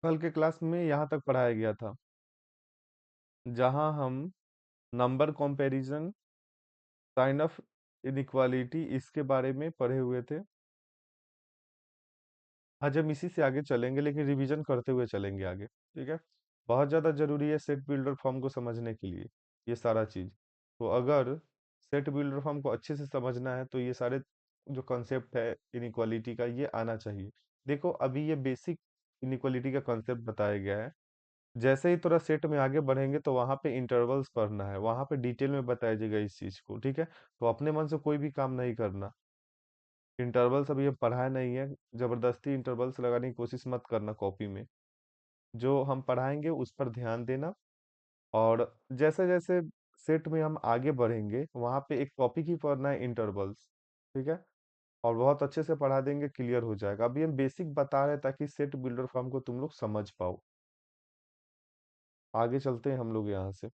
कल के क्लास में यहाँ तक पढ़ाया गया था जहाँ हम number comparison, sign of inequality इसके बारे में पढ़े हुए थे। आज हम इसी से आगे चलेंगे, लेकिन रिवीजन करते हुए चलेंगे आगे। ठीक है। बहुत ज़्यादा जरूरी है सेट बिल्डर फॉर्म को समझने के लिए ये सारा चीज़। तो अगर सेट बिल्डर फॉर्म को अच्छे से समझना है तो ये सारे जो कॉन्सेप्ट है इनइक्वालिटी का ये आना चाहिए। देखो अभी ये बेसिक इनइक्वालिटी का कॉन्सेप्ट बताया गया है। जैसे ही थोड़ा सेट में आगे बढ़ेंगे तो वहां पे इंटरवल्स पढ़ना है, वहां पे डिटेल में बताया जाएगा इस चीज को। ठीक है। तो अपने मन से कोई भी काम नहीं करना। इंटरवल्स अभी हम पढ़ाए नहीं है, जबरदस्ती इंटरवल्स लगाने की कोशिश मत करना कॉपी में। जो हम पढ़ाएंगे उस पर ध्यान देना। और जैसे जैसे सेट में हम आगे बढ़ेंगे वहां पे एक टॉपिक ही पढ़ना है, इंटरवल्स। ठीक है। और बहुत अच्छे से पढ़ा देंगे, क्लियर हो जाएगा। अभी हम बेसिक बता रहे हैं ताकि सेट बिल्डर फॉर्म को तुम लोग समझ पाओ। आगे चलते हैं हम लोग यहाँ से।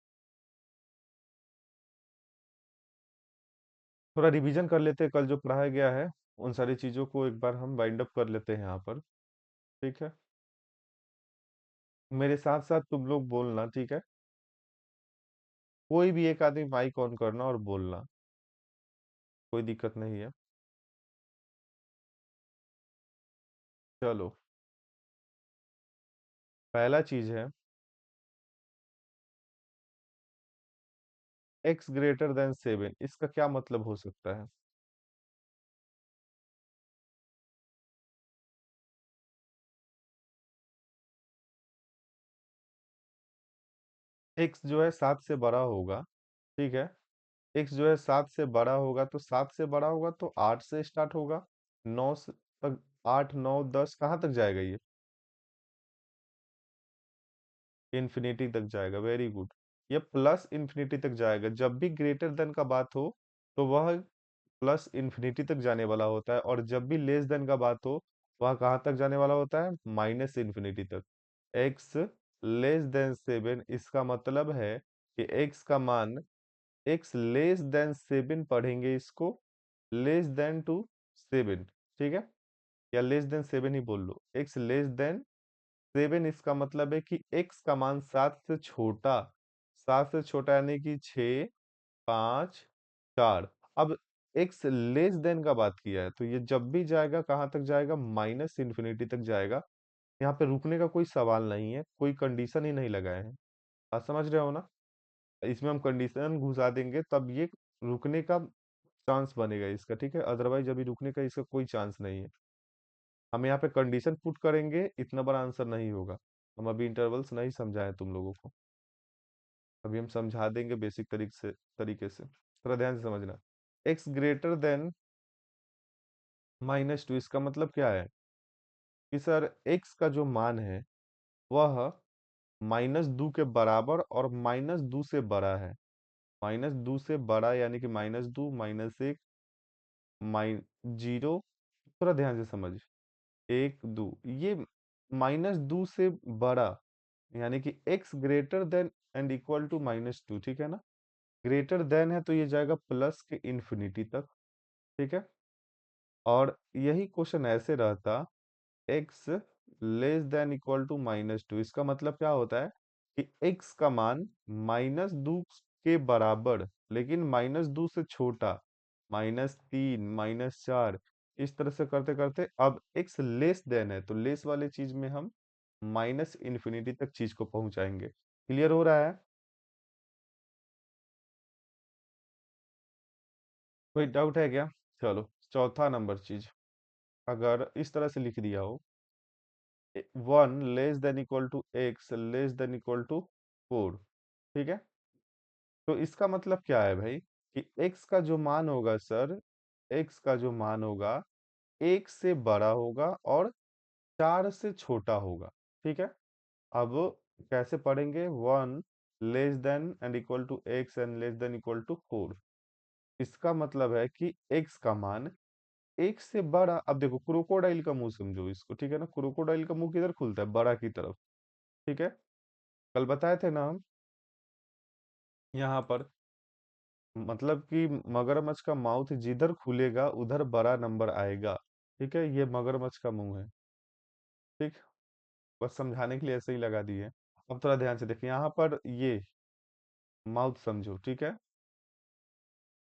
थोड़ा रिवीजन कर लेते हैं कल जो पढ़ाया गया है, उन सारी चीजों को एक बार हम वाइंड अप कर लेते हैं यहाँ पर। ठीक है। मेरे साथ साथ तुम लोग बोलना। ठीक है। कोई भी एक आदमी माइक ऑन करना और बोलना, कोई दिक्कत नहीं है। चलो, पहला चीज है x ग्रेटर देन 7। इसका क्या मतलब हो सकता है? x जो है 7 से बड़ा होगा। ठीक है। x जो है 7 से बड़ा होगा तो 7 से बड़ा होगा तो 8 से स्टार्ट होगा। 9 तक, 8 9 10 कहाँ तक जाएगा ये? इन्फिनिटी तक जाएगा। Very good. ये प्लस इन्फिनिटी तक जाएगा। जब भी ग्रेटर देन का बात हो तो वह प्लस इन्फिनिटी तक जाने वाला होता है, और जब भी लेस देन का बात हो वह कहाँ तक जाने वाला होता है? माइनस इन्फिनिटी तक। एक्स लेस देन 7, इसका मतलब है कि एक्स का मान, एक्स लेस देन 7 पढ़ेंगे इसको, लेस देन टू 7। ठीक है। या लेस देन 7 ही बोल लो, एक्स लेस देन 7। इसका मतलब है कि x का मान 7 से छोटा, 7 से छोटा यानी कि 6 5 4। अब x लेस देन का बात किया है तो ये जब भी जाएगा कहाँ तक जाएगा? माइनस इन्फिनिटी तक जाएगा। यहाँ पे रुकने का कोई सवाल नहीं है, कोई कंडीशन ही नहीं लगाए हैं। आप समझ रहे हो ना? इसमें हम कंडीशन घुसा देंगे तब ये रुकने का चांस बनेगा इसका। ठीक है। अदरवाइज अभी रुकने का इसका कोई चांस नहीं है। हम यहाँ पे कंडीशन पुट करेंगे, इतना बड़ा आंसर नहीं होगा। हम अभी इंटरवल्स नहीं समझाए तुम लोगों को, अभी हम समझा देंगे बेसिक तरीके से थोड़ा ध्यान से समझना। x ग्रेटर देन -2, इसका मतलब क्या है कि सर x का जो मान है वह -2 के बराबर और -2 से बड़ा है। -2 से बड़ा यानी कि -2 -1 -0। थोड़ा ध्यान से समझ, 1 2 ये -2 से बड़ा यानी कि x greater than and equal to -2। ठीक है ना? ग्रेटर देन है तो ये जाएगा प्लस के इन्फिनिटी तक। ठीक है। और यही क्वेश्चन ऐसे रहता, x less than equal to -2। इसका मतलब क्या होता है कि x का मान -2 के बराबर लेकिन -2 से छोटा, -3 -4, इस तरह से करते करते अब x लेस देन है तो लेस वाले चीज में हम माइनस इन्फिनिटी तक चीज को पहुंचाएंगे। क्लियर हो रहा है? कोई डाउट है क्या? चलो, चौथा नंबर चीज, अगर इस तरह से लिख दिया हो, 1 less than equal to x less than equal to 4। ठीक है। तो इसका मतलब क्या है भाई कि x का जो मान होगा सर, x का जो मान होगा 1 से बड़ा होगा और 4 से छोटा होगा। ठीक है। अब कैसे पढ़ेंगे? 1 less than and equal to x and less than equal to 4। इसका मतलब है कि x का मान 1 से बड़ा। अब देखो क्रोकोडाइल का मुंह समझो इसको। ठीक है ना? क्रोकोडाइल का मुंह किधर खुलता है? बड़ा की तरफ। ठीक है। कल बताए थे ना हम यहाँ पर, मतलब कि मगरमच्छ का माउथ जिधर खुलेगा उधर बड़ा नंबर आएगा। ठीक है। ये मगरमच्छ का मुंह है। ठीक। बस समझाने के लिए ऐसे ही लगा दिए। अब थोड़ा ध्यान से देखिए, यहाँ पर ये माउथ समझो, ठीक है।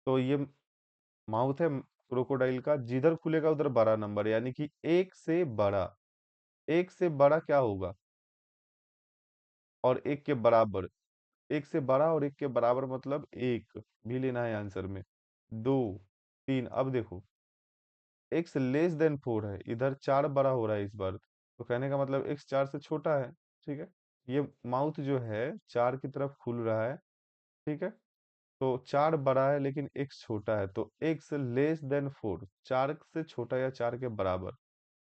तो ये माउथ है क्रोकोडाइल का, जिधर खुलेगा उधर बड़ा नंबर, यानी कि एक से बड़ा। एक से बड़ा क्या होगा? और एक के बराबर। एक से बड़ा और एक के बराबर मतलब एक भी लेना है आंसर में। दो, तीन। अब देखो, एक्स लेस देन फोर है, इधर चार बड़ा हो रहा है इस बार, तो कहने का मतलब एक्स चार से छोटा है। ठीक है। ये माउथ जो है चार की तरफ खुल रहा है। ठीक है। तो चार बड़ा है लेकिन एक्स छोटा है, तो एक्स लेस देन फोर, चार से छोटा या चार के बराबर।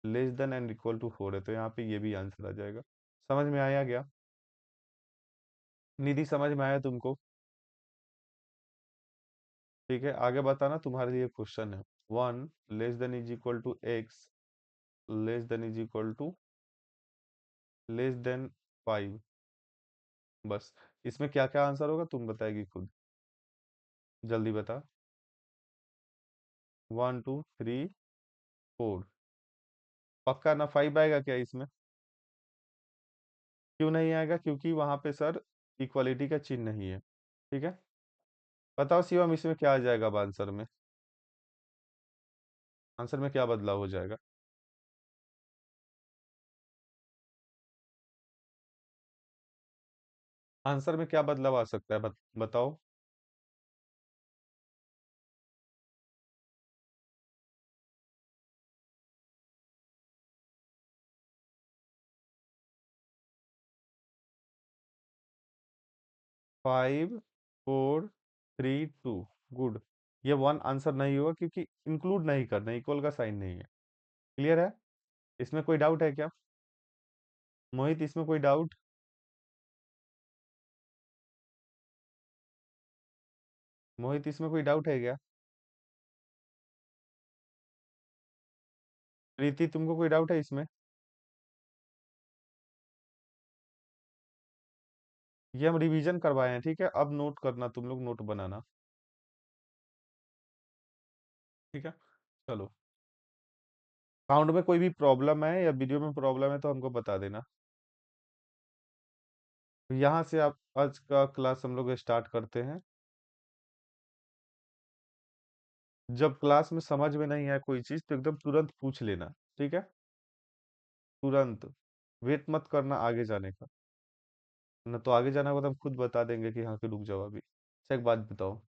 Less than and equal to four है, तो यहाँ पे ये भी आंसर आ जाएगा। समझ में आया क्या? निधि, समझ में आया तुमको? ठीक है, आगे बताना, तुम्हारे लिए क्वेश्चन है। One less than is equal to x less than is equal to less than five. बस, इसमें क्या क्या आंसर होगा तुम बताएगी खुद। जल्दी बता। One two three four. पक्का ना फाइव आएगा क्या इसमें? क्यों नहीं आएगा? क्योंकि वहां पे सर इक्वालिटी का चिन्ह नहीं है। ठीक है। बताओ शिवम, इसमें क्या आ जाएगा अब आंसर में? आंसर में क्या बदलाव हो जाएगा? आंसर में क्या बदलाव आ सकता है, बताओ। Five, four, three, two. Good. ये वन आंसर नहीं होगा क्योंकि इंक्लूड नहीं करना, इक्वल का साइन नहीं है। क्लियर है? इसमें कोई डाउट है क्या? मोहित, इसमें कोई डाउट? मोहित, इसमें कोई डाउट है क्या? प्रीति, तुमको कोई डाउट है इसमें? ये हम रिवीजन करवाए हैं, ठीक है। अब नोट करना, तुम लोग नोट बनाना। ठीक है। चलो, साउंड में कोई भी प्रॉब्लम है या वीडियो में प्रॉब्लम है तो हमको बता देना। यहाँ से आप आज का क्लास हम लोग स्टार्ट करते हैं। जब क्लास में समझ में नहीं आए कोई चीज तो एकदम तुरंत पूछ लेना। ठीक है। तुरंत। वेट मत करना आगे जाने का। न तो आगे जाना होगा तो हम खुद बता देंगे कि हाँ कि रुक जाओ अभी। अच्छा, एक बात बताओ।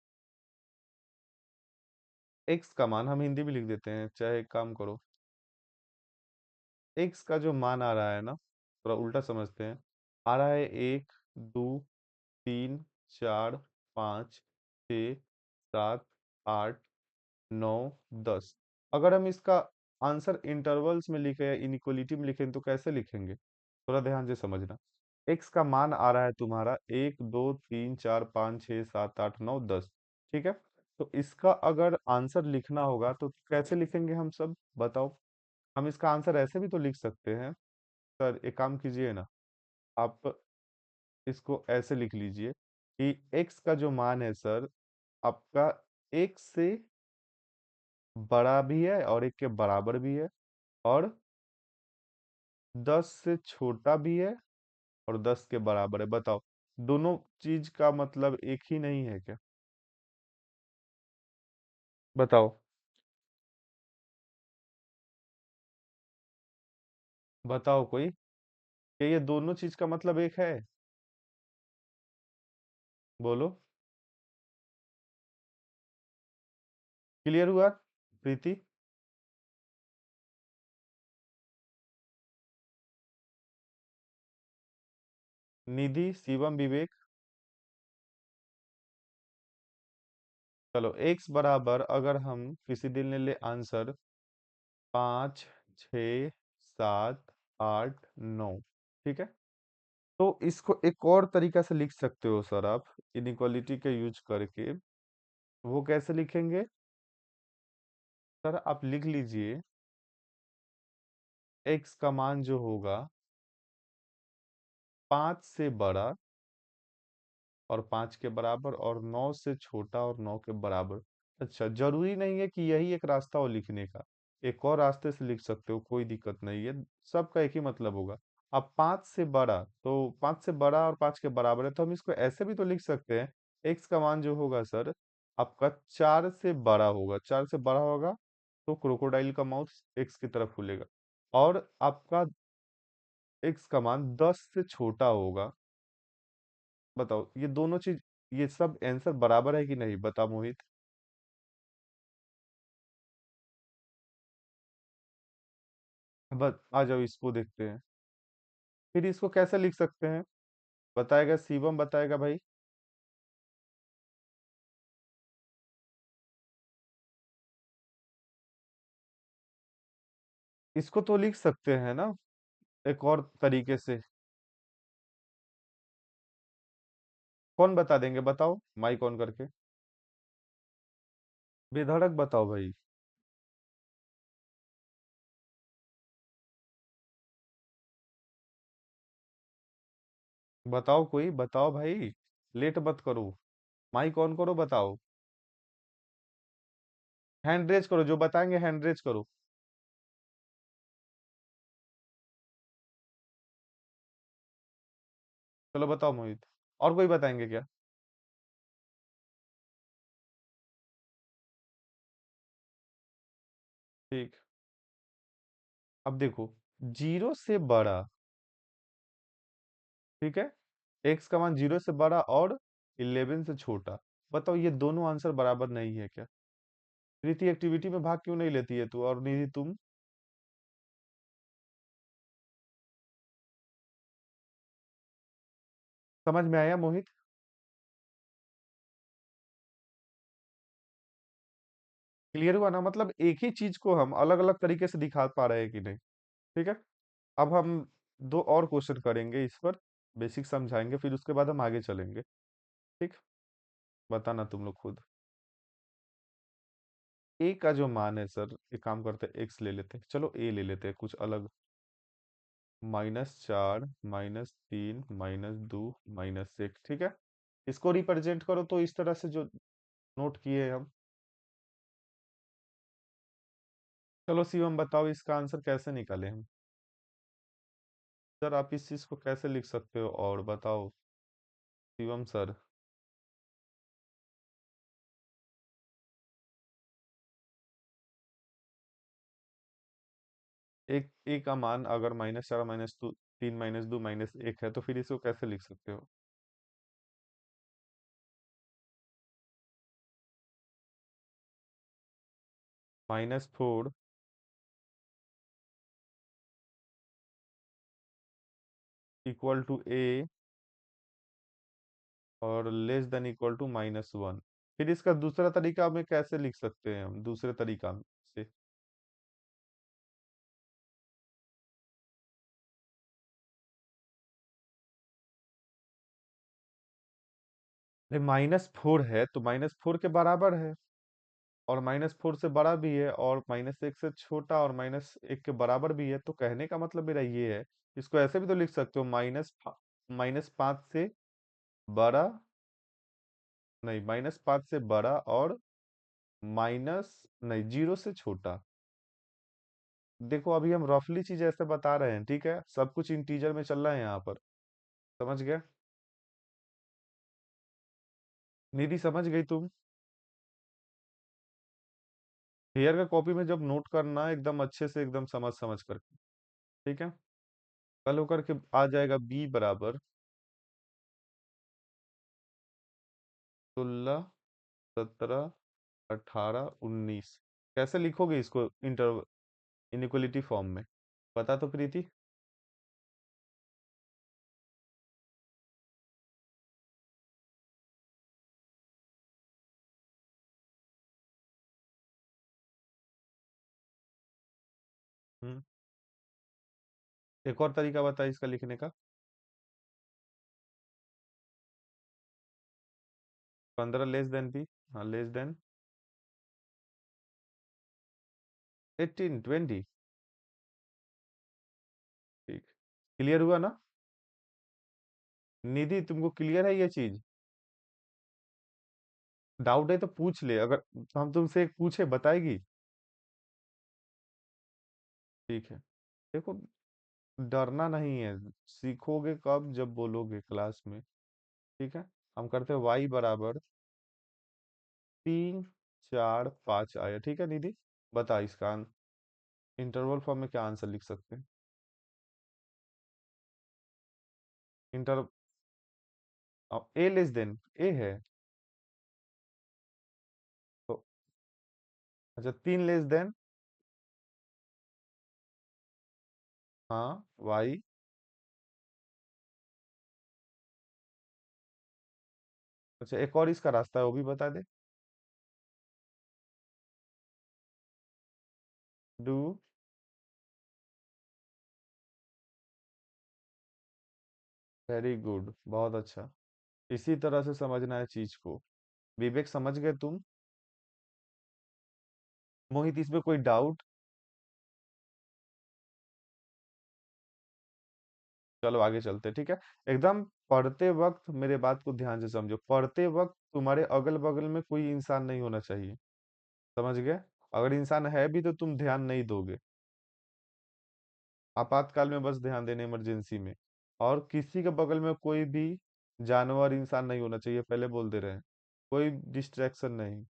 एक्स का मान हम हिंदी में लिख देते हैं, चाहे एक काम करो। एक्स का जो मान आ रहा है ना, थोड़ा उल्टा समझते हैं। आ रहा है एक, दो, तीन, चार, पाँच, छ, सात, आठ, नौ, 10। अगर हम इसका आंसर इंटरवल्स में लिखे या इनइक्वलिटी में लिखें तो कैसे लिखेंगे? थोड़ा ध्यान से समझना। एक्स का मान आ रहा है तुम्हारा एक, दो, तीन, चार, पाँच, छः, सात, आठ, नौ, 10। ठीक है। तो इसका अगर आंसर लिखना होगा तो कैसे लिखेंगे हम सब, बताओ। हम इसका आंसर ऐसे भी तो लिख सकते हैं। सर एक काम कीजिए ना, आप इसको ऐसे लिख लीजिए कि एक्स का जो मान है सर, आपका एक से बड़ा भी है और एक के बराबर भी है, और 10 से छोटा भी है और 10 के बराबर है। बताओ, दोनों चीज का मतलब एक ही नहीं है क्या? बताओ। बताओ कोई, क्या ये दोनों चीज का मतलब एक है? बोलो। क्लियर हुआ? प्रीति, निधि, शिवम, विवेक। चलो, एक्स बराबर अगर हम किसी दिन ले ले आंसर 5, 6, 7, 8, 9। ठीक है। तो इसको एक और तरीका से लिख सकते हो सर आप, इनइक्वालिटी का यूज करके। वो कैसे लिखेंगे? सर आप लिख लीजिए, एक्स का मान जो होगा 5 से बड़ा और 5 के बराबर, और 9 से छोटा और 9 के बराबर। अच्छा, जरूरी नहीं है कि यही एक रास्ता हो लिखने का। एक और रास्ते से लिख सकते हो, कोई दिक्कत नहीं है। सबका एक ही मतलब होगा। अब 5 से बड़ा, तो 5 से बड़ा और 5 के बराबर है, तो हम इसको ऐसे भी तो लिख सकते हैं। एक्स का मान जो होगा सर, आपका 4 से बड़ा होगा, 4 से बड़ा होगा तो क्रोकोडाइल का माउथ एक्स की तरफ खुलेगा। और आपका एक्स का मान 10 से छोटा होगा। बताओ ये दोनों चीज, ये सब आंसर बराबर है कि नहीं, बता मोहित। बस आ जाओ इसको देखते हैं। फिर इसको कैसे लिख सकते हैं, बताएगा शिवम, बताएगा भाई। इसको तो लिख सकते हैं ना एक और तरीके से। कौन बता देंगे, बताओ माइक ऑन करके। बेधड़क बताओ भाई। बताओ कोई, बताओ भाई। लेट मत करो, माइक ऑन करो, बताओ। हैंड रेज करो, जो बताएंगे हैंड रेज करो। चलो बताओ मोहित। और कोई बताएंगे क्या? ठीक। अब देखो, जीरो से बड़ा, ठीक है, एक्स का मान जीरो से बड़ा और 11 से छोटा। बताओ ये दोनों आंसर बराबर नहीं है क्या? प्रीति एक्टिविटी में भाग क्यों नहीं लेती है तू, और निधि तुम? समझ में आया मोहित? क्लियर हुआ ना, मतलब एक ही चीज को हम अलग अलग तरीके से दिखा पा रहे हैं कि नहीं। ठीक है। अब हम दो और क्वेश्चन करेंगे इस पर, बेसिक समझाएंगे, फिर उसके बाद हम आगे चलेंगे। ठीक। बताना तुम लोग खुद। ए का जो मान है सर, एक काम करते हैं, एक्स ले लेते हैं, चलो ए ले लेते हैं कुछ अलग। -4, -3, -2, -1, ठीक है। इसको रिप्रेजेंट करो तो इस तरह से जो नोट किए हम। चलो शिवम बताओ इसका आंसर कैसे निकाले हम। सर आप इस चीज को कैसे लिख सकते हो, और बताओ शिवम सर। एक ए का मान अगर -4, -3, -2, -1 है, तो फिर इसको कैसे लिख सकते हो? -4 इक्वल टू ए और लेस देन इक्वल टू -1। फिर इसका दूसरा तरीका में कैसे लिख सकते हैं हम, दूसरे तरीका से? -4 है तो -4 के बराबर है, और -4 से बड़ा भी है, और -1 से छोटा, और -1 के बराबर भी है, तो कहने का मतलब मेरा ये है। इसको ऐसे भी तो लिख सकते हो, -5 से बड़ा, नहीं, -5 से बड़ा और माइनस नहीं, जीरो से छोटा। देखो अभी हम रफली चीज ऐसे बता रहे हैं, ठीक है, सब कुछ इंटीजर में चल रहा है यहाँ पर। समझ गए? निधि समझ गई तुम? हेयर का कॉपी में जब नोट करना एकदम अच्छे से, एकदम समझ समझ करके। ठीक है। कल होकर के आ जाएगा बी बराबर 16, 17, 18, 19। कैसे लिखोगे इसको इंटर इनइक्वलिटी फॉर्म में? पता तो प्रीति। हम्म। एक और तरीका बता इसका लिखने का। 15 लेस देन बी। हाँ, लेस देन 18, 20। ठीक। क्लियर हुआ ना? निधि तुमको क्लियर है ये चीज? डाउट है तो पूछ ले, अगर हम तुमसे एक पूछे बताएगी? ठीक है। देखो, डरना नहीं है, सीखोगे कब, जब बोलोगे क्लास में। ठीक है। हम करते हैं y बराबर 3 4 5 आया। ठीक है निधि, बता इसका इंटरवल फॉर्म में क्या आंसर लिख सकते हैं। इंटर ए लेस देन ए है तो, अच्छा 3 लेस देन, हाँ y, अच्छा एक और इसका रास्ता है वो भी बता दे। डू, वेरी गुड, बहुत अच्छा। इसी तरह से समझना है चीज को। विवेक समझ गए तुम? मोहित इसमें कोई डाउट? चलो आगे चलते हैं, ठीक है। एकदम पढ़ते वक्त मेरे बात को ध्यान से समझो, पढ़ते वक्त तुम्हारे अगल बगल में कोई इंसान नहीं होना चाहिए। समझ गए? अगर इंसान है भी तो तुम ध्यान नहीं दोगे, आपातकाल में बस ध्यान देने, इमरजेंसी में। और किसी के बगल में कोई भी जानवर इंसान नहीं होना चाहिए, पहले बोल दे रहे हैं। कोई डिस्ट्रैक्शन नहीं।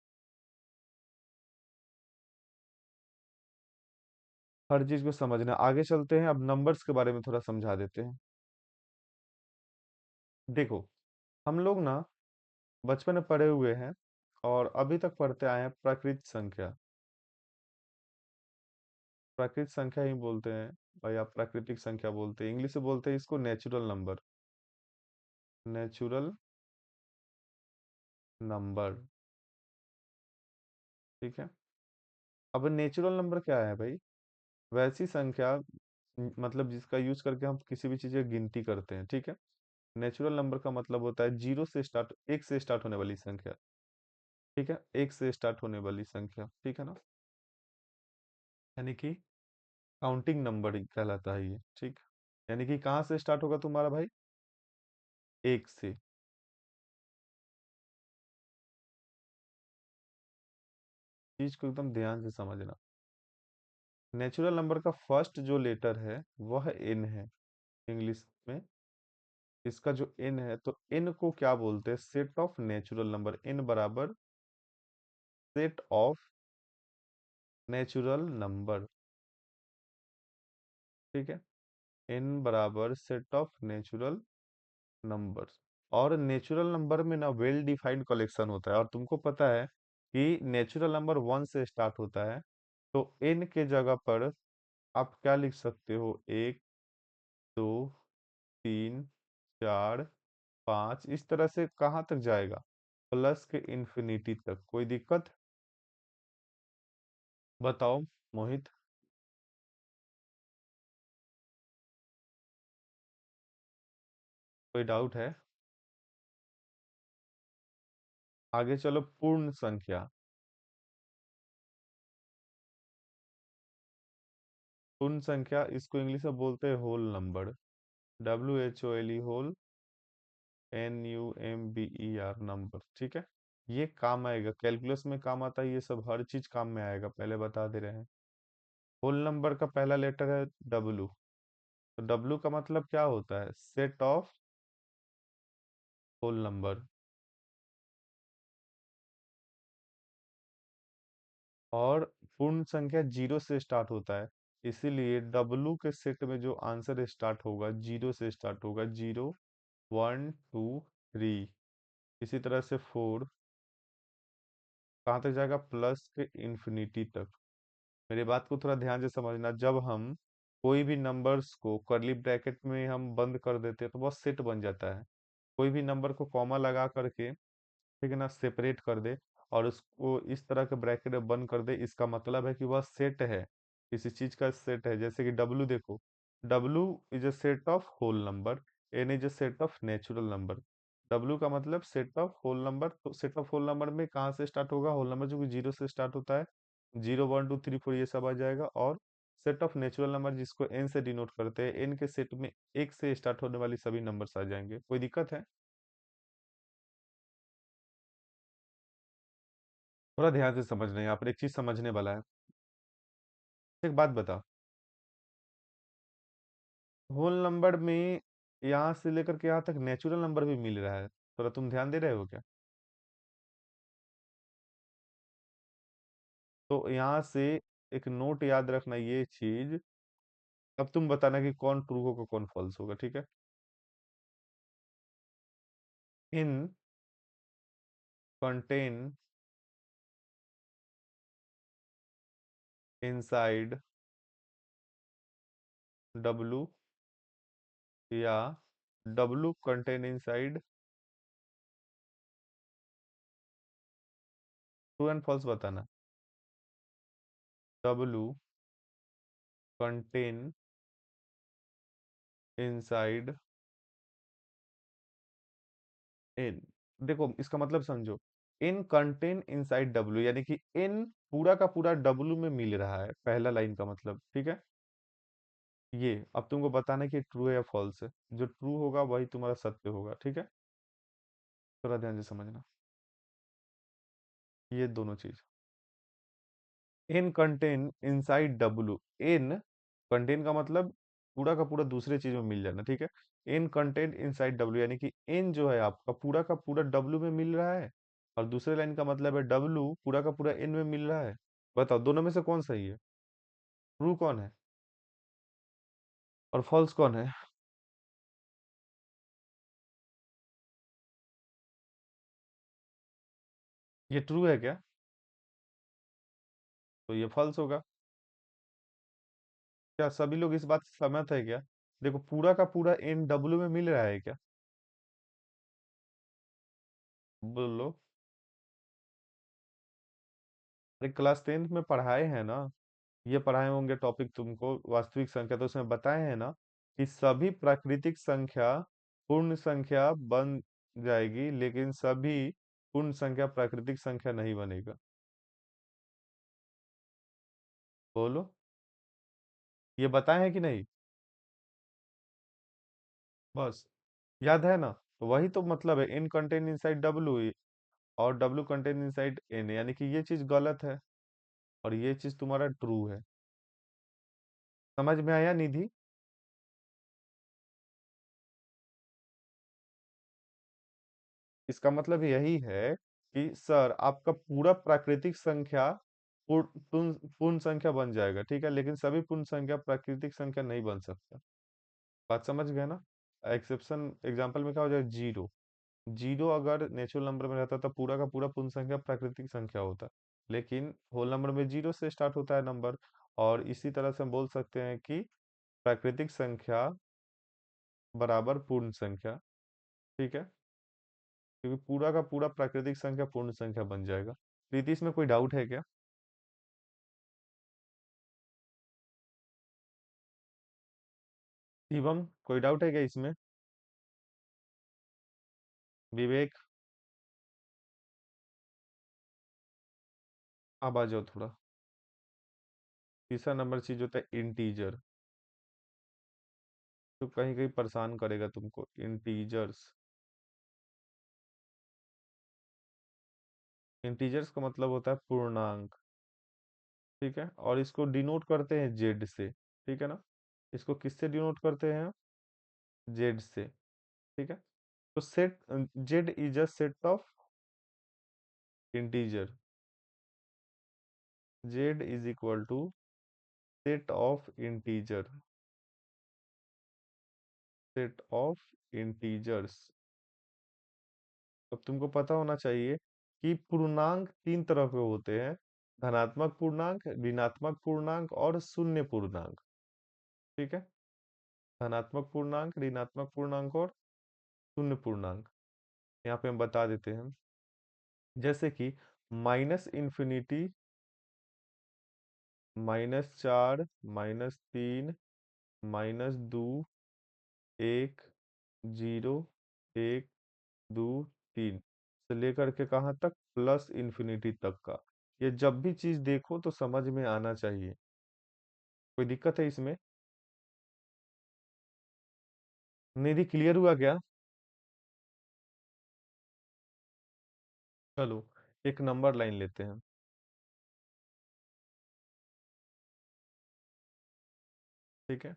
हर चीज को समझना। आगे चलते हैं, अब नंबर्स के बारे में थोड़ा समझा देते हैं। देखो, हम लोग ना बचपन में पढ़े हुए हैं और अभी तक पढ़ते आए हैं प्राकृत संख्या। प्राकृत संख्या ही बोलते हैं भाई, आप प्राकृतिक संख्या बोलते हैं, इंग्लिश में बोलते हैं इसको नेचुरल नंबर। नेचुरल नंबर, ठीक है। अब नेचुरल नंबर क्या है भाई? वैसी संख्या, मतलब जिसका यूज करके हम किसी भी चीज की गिनती करते हैं, ठीक है। नेचुरल नंबर का मतलब होता है जीरो से स्टार्ट, एक से स्टार्ट होने वाली संख्या। ठीक है, एक से स्टार्ट होने वाली संख्या, ठीक है ना। यानी कि काउंटिंग नंबर ही कहलाता है ये, ठीक। यानी कि कहाँ से स्टार्ट होगा तुम्हारा भाई? एक से। चीज को एकदम ध्यान से समझना। नेचुरल नंबर का फर्स्ट जो लेटर है वह एन है इंग्लिश में। इसका जो एन है, तो एन को क्या बोलते हैं? Set of natural number. N बराबर सेट ऑफ नेचुरल नंबर, ठीक है। एन बराबर सेट ऑफ नेचुरल नंबर्स। और नेचुरल नंबर में ना वेल डिफाइंड कलेक्शन होता है, और तुमको पता है कि नेचुरल नंबर वन से स्टार्ट होता है। तो एन के जगह पर आप क्या लिख सकते हो? एक, दो, तीन, चार, पांच, इस तरह से कहाँ तक जाएगा? प्लस के इंफिनिटी तक। कोई दिक्कत? बताओ मोहित। कोई डाउट है? आगे चलो, पूर्ण संख्या। पूर्ण संख्या इसको इंग्लिश में बोलते हैं whole number. WHOLE, whole, NUMBER, number, ठीक है। ये काम आएगा, कैलकुलस में काम आता है, ये सब हर चीज काम में आएगा, पहले बता दे रहे हैं। होल नंबर का पहला लेटर है W। तो W का मतलब क्या होता है? Set of whole number. और पूर्ण संख्या जीरो से स्टार्ट होता है, इसीलिए W के सेट में जो आंसर स्टार्ट होगा जीरो से स्टार्ट होगा। जीरो, वन, टू, थ्री, इसी तरह से फोर, कहाँ तक जाएगा? प्लस के इंफिनिटी तक। मेरी बात को थोड़ा ध्यान से समझना। जब हम कोई भी नंबर्स को करली ब्रैकेट में हम बंद कर देते हैं तो वह सेट बन जाता है। कोई भी नंबर को कॉमा लगा करके, ठीक है ना, सेपरेट कर दे और उसको इस तरह के ब्रैकेट में बंद कर दे, इसका मतलब है कि वह सेट है, किसी चीज का सेट है। जैसे कि डब्लू देखो, W is a set of whole number, N is a set of natural number. W का मतलब सेट ऑफ होल नंबर। तो सेट ऑफ होल नंबर में कहाँ से स्टार्ट होगा? होल नंबर जो कि जीरो से स्टार्ट होता है, zero, one, two, three, four, ये सब आ जाएगा। और सेट ऑफ नेचुरल नंबर जिसको एन से डिनोट करते हैं, एन के सेट में एक से स्टार्ट होने वाली सभी नंबर्स आ जाएंगे। कोई दिक्कत है? थोड़ा ध्यान से समझना है, यहाँ पर एक चीज समझने वाला है। एक बात बता, होल नंबर में यहाँ से लेकर के यहाँ तक नेचुरल नंबर भी मिल रहा है, थोड़ा तुम ध्यान दे रहे हो क्या? तो यहाँ से एक नोट याद रखना ये चीज। अब तुम बताना कि कौन ट्रू होगा कौन फॉल्स होगा, ठीक है? इन कंटेन इनसाइड डब्लू, या W contain inside, true and false बताना। डब्लू कंटेन इनसाइड इन, देखो इसका मतलब समझो। इन कंटेन इनसाइड डब्लू यानी कि इन पूरा का पूरा डब्लू में मिल रहा है, पहला लाइन का मतलब, ठीक है? ये अब तुमको बताना है कि ट्रू है या फॉल्स है। जो ट्रू होगा वही तुम्हारा सत्य होगा, ठीक है? थोड़ा ध्यान से समझना ये दोनों चीज। इन कंटेन इनसाइड डब्लू, इन कंटेन का मतलब पूरा का पूरा दूसरे चीज में मिल जाना, ठीक है? इन कंटेन इनसाइड डब्लू यानी कि इन जो है आपका पूरा का पूरा डब्लू में मिल रहा है, और दूसरे लाइन का मतलब है डब्लू पूरा का पूरा इन में मिल रहा है। बताओ दोनों में से कौन सही है? ट्रू कौन है और फॉल्स कौन है? ये ट्रू है क्या? तो ये फॉल्स होगा। क्या सभी लोग इस बात से सहमत है क्या? देखो पूरा का पूरा इन डब्लू में मिल रहा है क्या? बोलो। अरे क्लास 10th में पढ़ाए हैं ना, ये पढ़ाए होंगे टॉपिक तुमको, वास्तविक संख्या, तो उसमें बताए हैं ना कि सभी प्राकृतिक संख्या पूर्ण संख्या बन जाएगी, लेकिन सभी पूर्ण संख्या प्राकृतिक संख्या नहीं बनेगा। बोलो, ये बताए हैं कि नहीं? बस याद है ना? तो वही तो मतलब है इन कंटेन इनसाइड डब्लू, और डब्लू कंटेन इनसाइड एन, यानी कि ये चीज गलत है और ये चीज तुम्हारा ट्रू है। समझ में आया निधि? इसका मतलब यही है कि सर आपका पूरा प्राकृतिक संख्या पूर्ण संख्या बन जाएगा, ठीक है, लेकिन सभी पूर्ण संख्या प्राकृतिक संख्या नहीं बन सकता। बात समझ गए ना? एक्सेप्शन एग्जांपल में क्या हो जाए, जीरो। जीरो अगर नेचुरल नंबर में रहता तो पूरा का पूरा पूर्ण संख्या प्राकृतिक संख्या होता, लेकिन होल नंबर में जीरो से स्टार्ट होता है नंबर। और इसी तरह से हम बोल सकते हैं कि प्राकृतिक संख्या बराबर पूर्ण संख्या, ठीक है, क्योंकि पूरा का पूरा प्राकृतिक संख्या पूर्ण संख्या बन जाएगा। प्रीति इसमें कोई डाउट है क्या? शिवम कोई डाउट है क्या इसमें? विवेक, आप आ जाओ थोड़ा। तीसरा नंबर चीज होता है इंटीजर, तो कहीं कहीं परेशान करेगा तुमको इंटीजर्स। इंटीजर्स का मतलब होता है पूर्णांक, ठीक है, और इसको डिनोट करते हैं जेड से, ठीक है ना? इसको किससे डिनोट करते हैं? जेड से, ठीक है। तो set, Z is a set of integer, Z is equal to set of integer, set of integers. अब तुमको पता होना चाहिए कि पूर्णांक तीन तरह के होते हैं, धनात्मक पूर्णांक, ऋणात्मक पूर्णांक और शून्य पूर्णांक, ठीक है? धनात्मक पूर्णांक, ऋणात्मक पूर्णांक और शून्य पूर्णांक। यहाँ पे हम बता देते हैं, जैसे कि -∞, -4, -3, -2, 1, 0, 1, 2, 3 से लेकर के कहाँ तक, +∞ तक का। ये जब भी चीज देखो तो समझ में आना चाहिए। कोई दिक्कत है इसमें? निधि क्लियर हुआ क्या? चलो एक नंबर लाइन लेते हैं, ठीक है?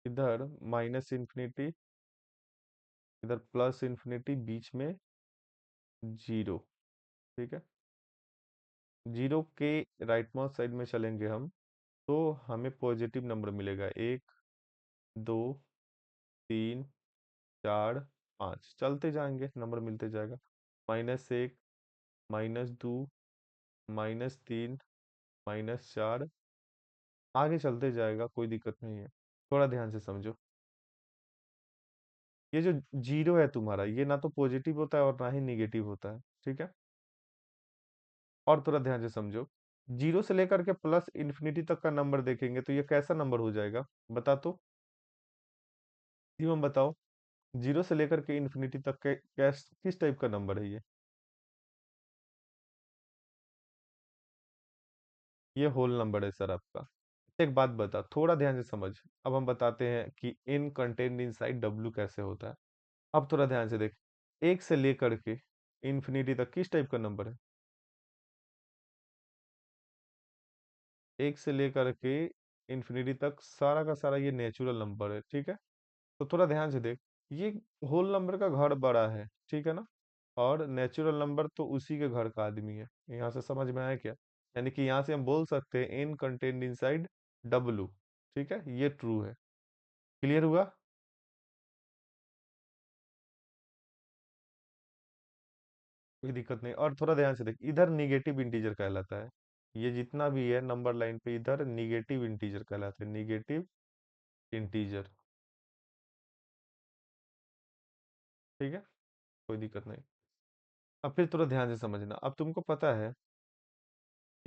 इधर माइनस इन्फिनिटी, इधर प्लस इन्फिनिटी, बीच में जीरो। ठीक है, जीरो के राइट मोस्ट साइड में चलेंगे हम, तो हमें पॉजिटिव नंबर मिलेगा, 1, 2, 3, 4, 5, चलते जाएंगे नंबर मिलते जाएगा। -1, -2, -3, -4, आगे चलते जाएगा, कोई दिक्कत नहीं है। थोड़ा ध्यान से समझो, ये जो जीरो है तुम्हारा, ये ना तो पॉजिटिव होता है और ना ही निगेटिव होता है। ठीक है, और थोड़ा ध्यान से समझो, जीरो से लेकर के प्लस इन्फिनिटी तक का नंबर देखेंगे तो ये कैसा नंबर हो जाएगा, बता तो, शिवम बताओ। जीरो से लेकर के इन्फिनिटी तक के किस टाइप का नंबर है ये? ये होल नंबर है सर आपका। एक बात बता, थोड़ा ध्यान से समझ। अब हम बताते हैं कि इन कंटेंट इन साइड डब्ल्यू कैसे होता है। अब थोड़ा ध्यान से देख, एक से लेकर के इन्फिनिटी तक किस टाइप का नंबर है? एक से लेकर के इन्फिनिटी तक सारा का सारा ये नेचुरल नंबर है। ठीक है, तो थोड़ा ध्यान से देख, ये होल नंबर का घर बड़ा है, ठीक है ना, और नेचुरल नंबर तो उसी के घर का आदमी है। यहाँ से समझ में आया क्या? यानी कि यहाँ से हम बोल सकते हैं इन कंटेंट इनसाइड डब्लू। ठीक है, ये ट्रू है। क्लियर हुआ? कोई दिक्कत नहीं, और थोड़ा ध्यान से देख, इधर निगेटिव इंटीजर कहलाता है। ये जितना भी है नंबर लाइन पे, इधर निगेटिव इंटीजर कहलाते हैं, निगेटिव इंटीजर। ठीक है, कोई दिक्कत नहीं। अब फिर थोड़ा ध्यान से समझना, अब तुमको पता है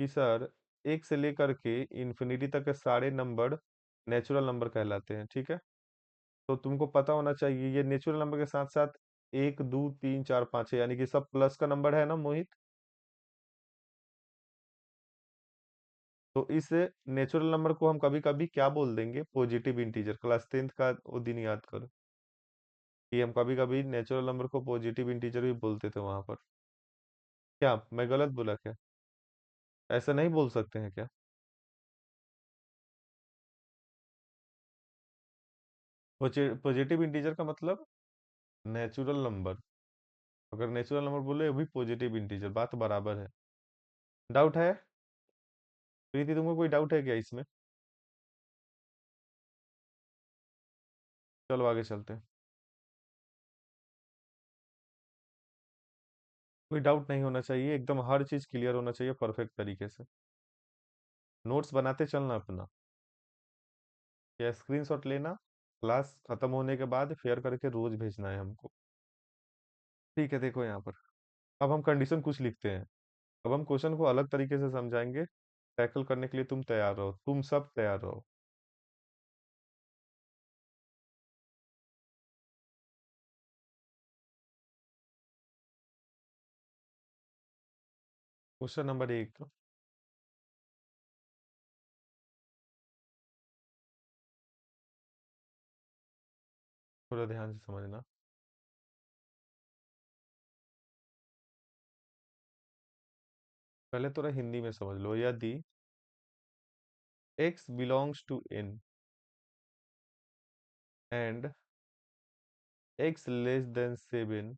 कि सर एक से लेकर के इन्फिनिटी तक के सारे नंबर नेचुरल नंबर कहलाते हैं। ठीक है, तो तुमको पता होना चाहिए ये नेचुरल नंबर के साथ साथ 1, 2, 3, 4, 5 है, यानी कि सब प्लस का नंबर है ना मोहित? तो इस नेचुरल नंबर को हम कभी कभी क्या बोल देंगे, पॉजिटिव इंटीजर। क्लास 10th का वो दिन याद करो कि हम कभी कभी नेचुरल नंबर को पॉजिटिव इंटीजर भी बोलते थे वहां पर। क्या मैं गलत बोला क्या? ऐसा नहीं बोल सकते हैं क्या? पॉजिटिव इंटीजर का मतलब नेचुरल नंबर। अगर नेचुरल नंबर बोले वो भी पॉजिटिव इंटीजर, बात बराबर है। डाउट है? प्रीति तुमको कोई डाउट है क्या इसमें? चलो आगे चलते हैं। कोई डाउट नहीं होना चाहिए, एकदम हर चीज क्लियर होना चाहिए परफेक्ट तरीके से। नोट्स बनाते चलना अपना, या स्क्रीनशॉट लेना, क्लास खत्म होने के बाद शेयर करके रोज भेजना है हमको। ठीक है, देखो यहाँ पर, अब हम कंडीशन कुछ लिखते हैं। अब हम क्वेश्चन को अलग तरीके से समझाएंगे, टैकल करने के लिए तुम तैयार रहो, तुम सब तैयार रहो। क्वेश्चन नंबर 1, थोड़ा ध्यान से समझना। पहले थोड़ा हिंदी में समझ लो। यदि x belongs to n and x less than 7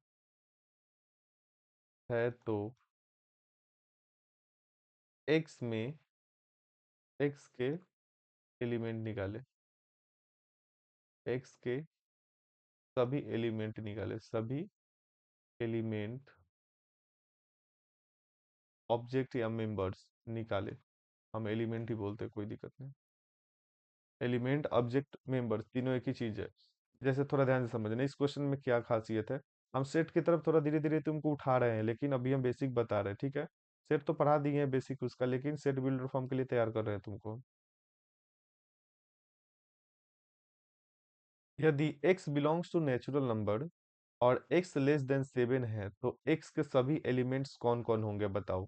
है, तो x में x के एलिमेंट निकाले, x के सभी एलिमेंट निकाले, सभी एलिमेंट, ऑब्जेक्ट या मेंबर्स निकाले। हम एलिमेंट ही बोलते हैं, कोई दिक्कत नहीं। एलिमेंट, ऑब्जेक्ट, मेंबर्स तीनों एक ही चीज है। जैसे थोड़ा ध्यान से समझना इस क्वेश्चन में क्या खासियत है। हम सेट की तरफ थोड़ा धीरे धीरे तुमको उठा रहे हैं, लेकिन अभी हम बेसिक बता रहे हैं। ठीक है, सेट तो पढ़ा दिए हैं बेसिक उसका, लेकिन सेट बिल्डर फॉर्म के लिए तैयार कर रहे हैं तुमको। यदि x belongs to natural number और x लेस देन 7 है, तो x के सभी एलिमेंट्स कौन कौन होंगे बताओ।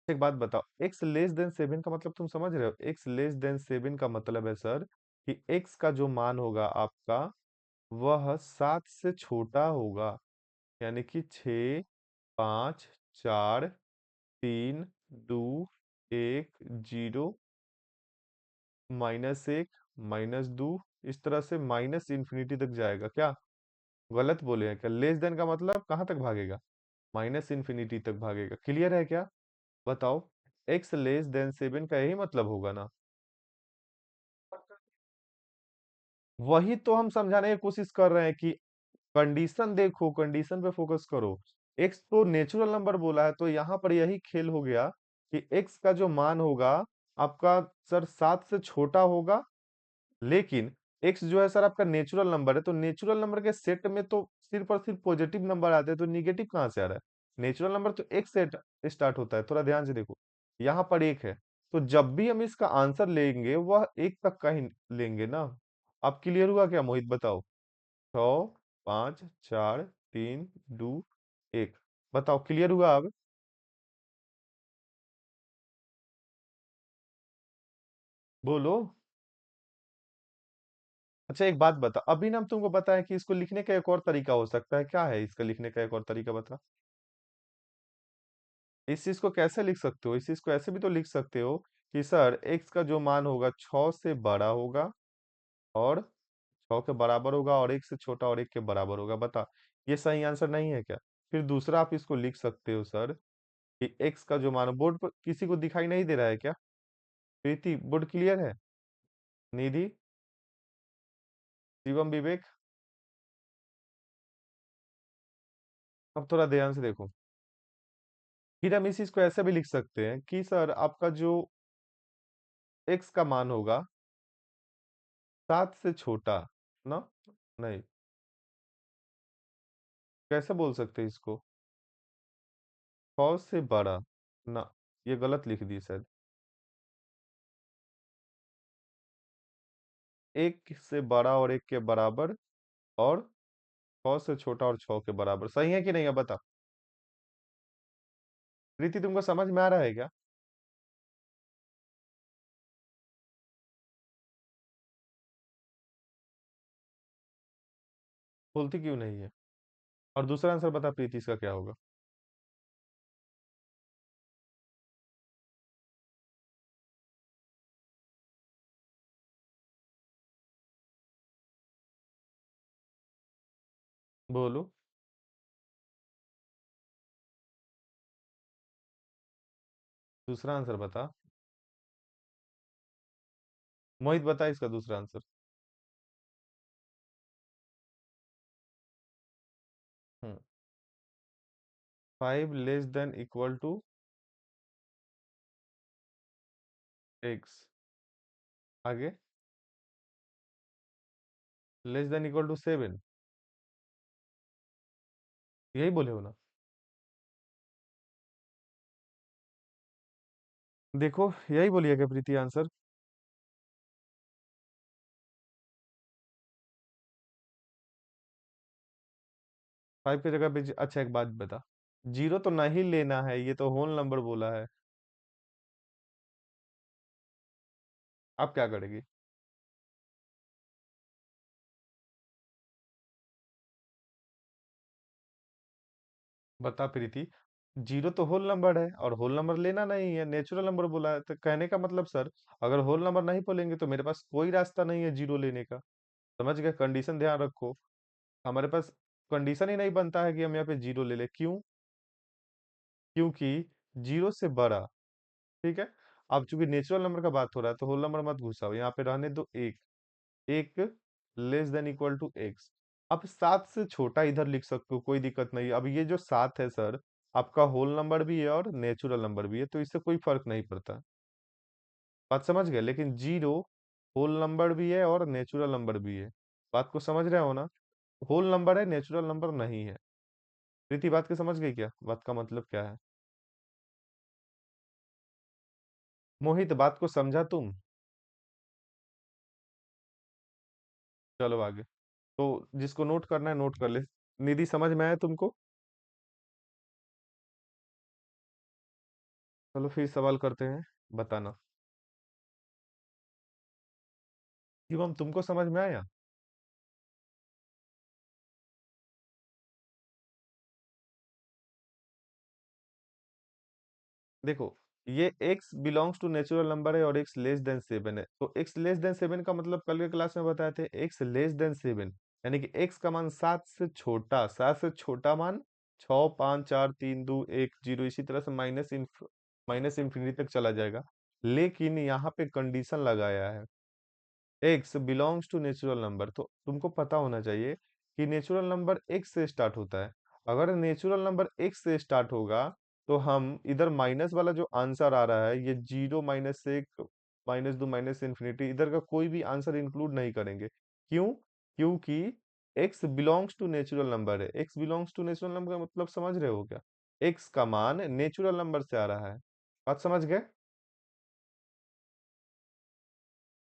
एक बात बताओ, x लेस देन 7 का मतलब तुम समझ रहे हो? x लेस देन 7 का मतलब है सर कि x का जो मान होगा आपका, वह 7 से छोटा होगा। यानी कि 6, 5, 4, 3, 2, एक, जीरो, -1, -2, इस तरह से माइनस इन्फिनिटी तक जाएगा क्या? गलत बोले हैं क्या? लेस देन का मतलब कहाँ तक भागेगा? माइनस इन्फिनिटी तक भागेगा। क्लियर है क्या? बताओ। एक्स लेस देन 7 का यही मतलब होगा ना? वही तो हम समझाने की कोशिश कर रहे हैं कि कंडीशन देखो, कंडीशन पे फोकस करो। एक्स तो नेचुरल नंबर बोला है, तो यहाँ पर यही खेल हो गया कि एक्स का जो मान होगा आपका सर 7 से छोटा होगा, लेकिन एक्स जो है सर आपका नेचुरल नंबर है, तो नेचुरल नंबर के सेट में तो सिर्फ और सिर्फ पॉजिटिव नंबर आते हैं, तो निगेटिव कहाँ से आ रहा है? नेचुरल नंबर तो एक से स्टार्ट होता है, थोड़ा ध्यान से देखो। यहाँ पर एक है, तो जब भी हम इसका आंसर लेंगे वह एक तक का ही लेंगे ना। अब क्लियर हुआ क्या मोहित, बताओ? 6, 5, 4, 3, 2, 1। बताओ क्लियर हुआ अब? बोलो। अच्छा एक बात बता, अभी ना हम तुमको बताया कि इसको लिखने का एक और तरीका हो सकता है, क्या है इसका लिखने का एक और तरीका बता। इस चीज को कैसे लिख सकते हो? इस चीज को ऐसे भी तो लिख सकते हो कि सर एक्स का जो मान होगा 6 से बड़ा होगा, और 6 के बराबर होगा, और एक से छोटा और एक के बराबर होगा। बता, ये सही आंसर नहीं है क्या? फिर दूसरा आप इसको लिख सकते हो सर कि एक्स का जो मान, बोर्ड पर किसी को दिखाई नहीं दे रहा है क्या? प्रीति, बोर्ड क्लियर है? निधि, शिवम, विवेक, अब थोड़ा ध्यान से देखो। फिर हम इस चीज को ऐसे भी लिख सकते हैं कि सर आपका जो एक्स का मान होगा 7 से छोटा ना, नहीं, कैसे बोल सकते हैं इसको? 100 से बड़ा ना, ये गलत लिख दी शायद। एक से बड़ा और एक के बराबर, और 100 से छोटा और 6 के बराबर, सही है कि नहीं? अब बता। प्रीति, तुमको समझ में आ रहा है क्या? बोलती क्यों नहीं है? और दूसरा आंसर बता प्रीति, इसका क्या होगा? बोलो। दूसरा आंसर बता। मोहित बता इसका दूसरा answer. 5 less than equal to x. आगे, लेस देन इक्वल टू 7। यही बोले हो ना? देखो यही बोलिए क्या प्रीति आंसर? 5 की जगह पे अच्छा एक बात बता, जीरो तो नहीं लेना है, ये तो होल नंबर बोला है। आप क्या करेगी? बता प्रीति। जीरो तो होल नंबर है, और होल नंबर लेना नहीं है, नेचुरल नंबर बोला है, तो कहने का मतलब सर, अगर होल नंबर नहीं बोलेंगे तो मेरे पास कोई रास्ता नहीं है जीरो लेने का। समझ गए? कंडीशन ध्यान रखो। हमारे पास कंडीशन ही नहीं बनता है कि हम यहाँ पे जीरो ले ले। क्यों? क्योंकि जीरो से बड़ा। ठीक है। अब चूंकि नेचुरल नंबर का बात हो रहा है, तो होल नंबर मत घुसाओ, यहाँ पे रहने दो एक। एक less than equal to x. अब 7 से छोटा इधर लिख सकते हो, कोई दिक्कत नहीं। अब ये जो 7 है सर, आपका होल नंबर भी है और नेचुरल नंबर भी है, तो इससे कोई फर्क नहीं पड़ता। बात समझ गए? लेकिन जीरो होल नंबर भी है और नेचुरल नंबर भी है। बात को समझ रहे हो ना? होल नंबर है, नेचुरल नंबर नहीं है। प्रीति, बात की समझ गई क्या? बात का मतलब क्या है? मोहित, बात को समझा तुम? चलो आगे। तो जिसको नोट करना है नोट कर ले। निधि, समझ में आया तुमको? चलो फिर सवाल करते हैं, बताना। शिवम, तुमको समझ में आया? देखो, ये x belongs to natural number है और x लेस देन 7 है। तो x लेस देन 7 का मतलब कल के क्लास में बताए थे, x लेस देन 7 यानी कि x का मान 7 से छोटा, 7 से छोटा मान 6, 5, 4, 3, 2, 1, 0, इसी तरह से माइनस इंफिनिटी तक चला जाएगा। लेकिन यहाँ पे कंडीशन लगाया है, x belongs to natural number, तो तुमको पता होना चाहिए कि नेचुरल नंबर एक्स से स्टार्ट होता है। अगर नेचुरल नंबर एक्स से स्टार्ट होगा तो हम इधर माइनस वाला जो आंसर आ रहा है, ये 0, -1, -2, माइनस इन्फिनिटी, इधर का कोई भी आंसर इंक्लूड नहीं करेंगे। क्यों? क्योंकि X belongs to natural number है। X belongs to natural number का मतलब समझ रहे हो क्या? एक्स का मान नेचुरल नंबर से आ रहा है। बात समझ गए?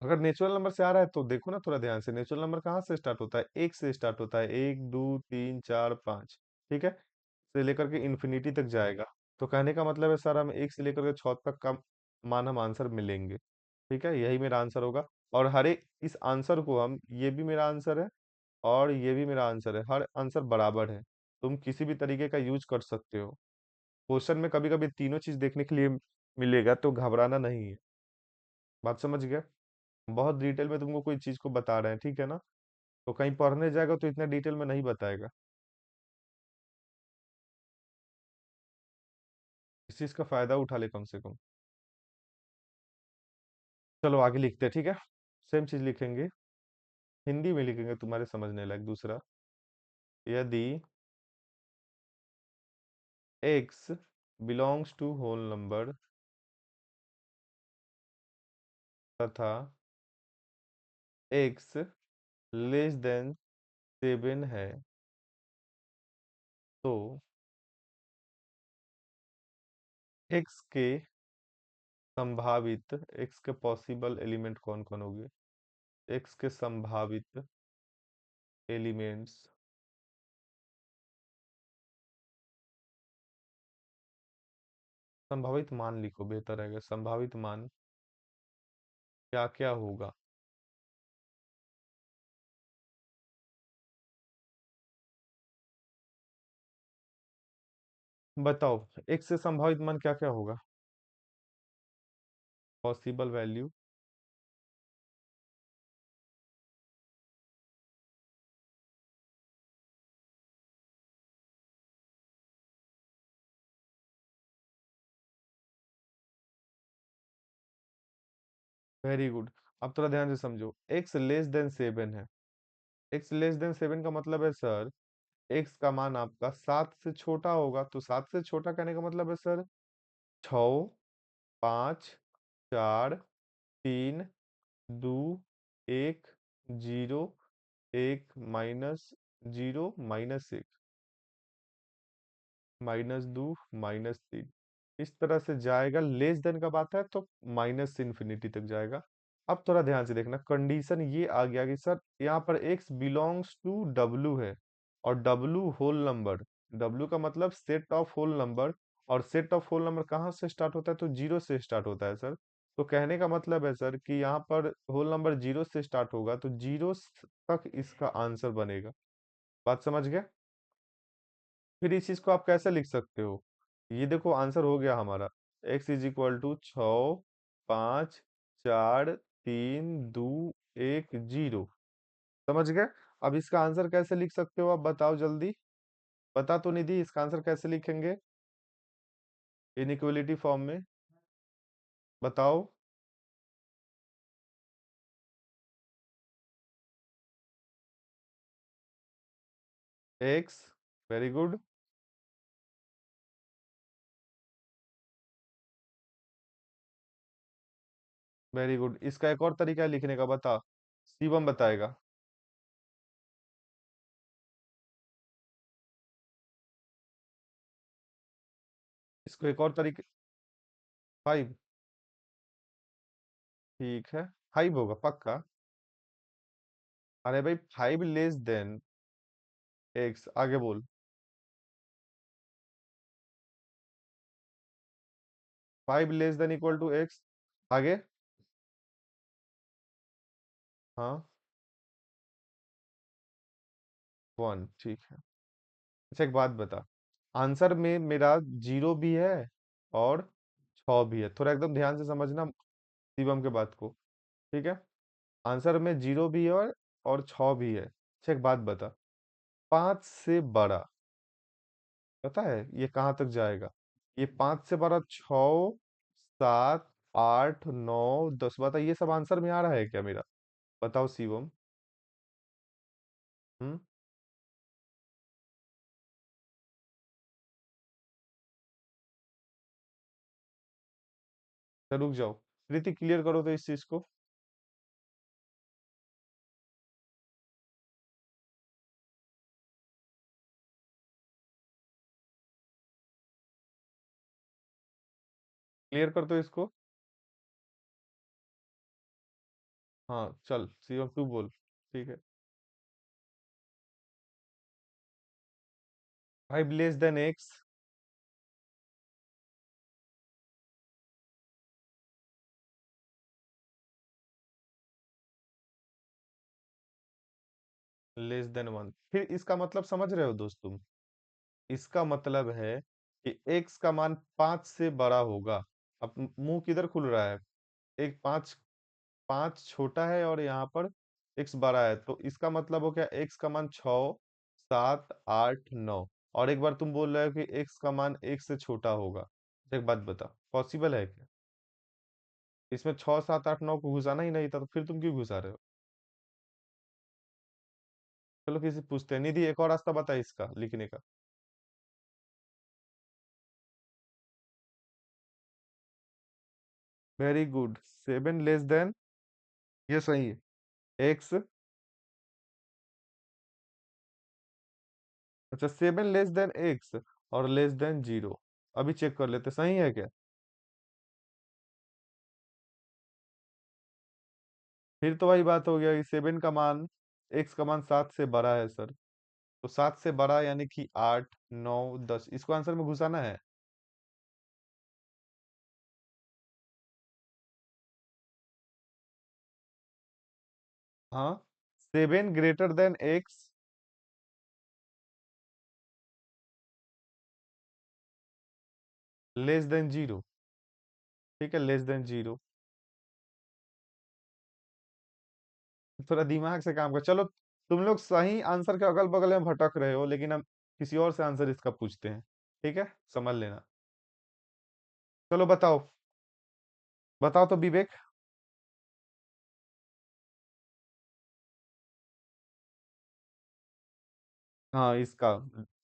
अगर नेचुरल नंबर से आ रहा है तो देखो ना थोड़ा ध्यान से, नेचुरल नंबर कहाँ से स्टार्ट होता है? एक से स्टार्ट होता है, 1, 2, 3, 4, 5। ठीक है, से लेकर के इन्फिनिटी तक जाएगा। तो कहने का मतलब है सर, हम एक से लेकर के 6 तक का मान हम आंसर मिलेंगे। ठीक है, यही मेरा आंसर होगा। और हर एक इस आंसर को हम, ये भी मेरा आंसर है और ये भी मेरा आंसर है, हर आंसर बराबर है। तुम किसी भी तरीके का यूज कर सकते हो। क्वेश्चन में कभी कभी तीनों चीज देखने के लिए मिलेगा, तो घबराना नहीं है। बात समझ गए? बहुत डिटेल में तुमको कोई चीज को बता रहे हैं, ठीक है ना? तो कहीं पढ़ने जाएगा तो इतना डिटेल में नहीं बताएगा। इस चीज का फायदा उठा ले कम से कम। चलो आगे लिखते हैं, ठीक है? सेम चीज लिखेंगे, हिंदी में लिखेंगे तुम्हारे समझने लायक। दूसरा, यदि x belongs to whole number तथा x लेस देन 7 है, तो x के संभावित, x के पॉसिबल एलिमेंट कौन कौन होंगे? x के संभावित एलिमेंट्स, संभावित मान लिखो बेहतर रहेगा। संभावित मान क्या क्या होगा? बताओ, x से संभावित मान क्या क्या होगा? Possible value, very good. अब थोड़ा ध्यान से समझो, x लेस देन 7 है। x लेस देन 7 का मतलब है सर, x का मान आपका 7 से छोटा होगा। तो 7 से छोटा कहने का मतलब है सर, 6, 5, 4, 3, 2, 1, 0, 1, -0, -1, -2, -3, इस तरह से जाएगा। लेस देन का बात है तो माइनस से इंफिनिटी तक जाएगा। अब थोड़ा ध्यान से देखना, कंडीशन ये आ गया कि सर यहाँ पर x बिलोंग्स टू w है, और w होल नंबर, w का मतलब सेट ऑफ होल नंबर, और सेट ऑफ होल नंबर कहाँ से स्टार्ट होता है? तो जीरो से स्टार्ट होता है सर। तो कहने का मतलब है सर कि यहाँ पर होल नंबर जीरो से स्टार्ट होगा, तो जीरो तक इसका आंसर बनेगा। बात समझ गए? फिर इस चीज को आप कैसे लिख सकते हो? ये देखो आंसर हो गया हमारा, x इज इक्वल टू 6, 5, 4, 3, 2, 1, 0। समझ गए? अब इसका आंसर कैसे लिख सकते हो? आप बताओ जल्दी। बता तो नहीं दी, इसका आंसर कैसे लिखेंगे इनइक्वलिटी फॉर्म में? बताओ। x, very good, very good. इसका एक और तरीका है लिखने का, बता। शिवम बताएगा। इसको एक और तरीके, 5, ठीक है, 5 होगा पक्का। अरे भाई 5 लेस देन x, आगे बोल। 5 less than equal to x, आगे। हाँ, 1, ठीक है। अच्छा एक बात बता, आंसर में मेरा 0 भी है और छ भी है। थोड़ा एकदम ध्यान से समझना शिवम के बात को। ठीक है, आंसर में जीरो भी है और छ भी है। अच्छा एक बात बता, पांच से बड़ा, पता है ये कहाँ तक जाएगा? ये पांच से बड़ा छ, सात, आठ, नौ, दस, बता ये सब आंसर में आ रहा है क्या मेरा? बताओ शिवम। हम्म। तो रुक जाओ, प्रीति क्लियर करो तो इस चीज को। क्लियर कर दो इसको। हाँ चल शिवम तू बोल। ठीक है। Five less than x. Less then one, फिर इसका मतलब समझ रहे हो दोस्त तुम? इसका मतलब है कि x का मान पांच से बड़ा होगा। अब मुंह किधर खुल रहा है? एक पांच, पांच छोटा है और यहाँ पर x बड़ा है, तो इसका मतलब हो गया x का मान छ, सात, आठ, नौ। और एक बार तुम बोल रहे हो कि x का मान एक से छोटा होगा। एक बात बता, पॉसिबल है क्या? इसमें छ, सात, आठ, नौ को घुसाना ही नहीं था, तो फिर तुम क्यों घुसा रहे हो? चलो किसी पूछते हैं, निधि एक और रास्ता बता इसका लिखने का। Very good, seven less than, ये सही है। एक्स, अच्छा सेवन लेस देन एक्स और लेस देन जीरो। अभी चेक कर लेते सही है क्या? फिर तो वही बात हो गया कि सेवन का मान, एक्स का मान सात से बड़ा है सर। तो सात से बड़ा यानी कि आठ, नौ, दस, इसको आंसर में घुसाना है। हाँ, seven greater than x, less than zero. ठीक है, लेस देन जीरो। थोड़ा दिमाग से काम कर चलो। तुम लोग सही आंसर के अगल बगल में भटक रहे हो, लेकिन हम किसी और से आंसर इसका पूछते हैं। ठीक है, समझ लेना। चलो बताओ, बताओ तो विवेक। हाँ इसका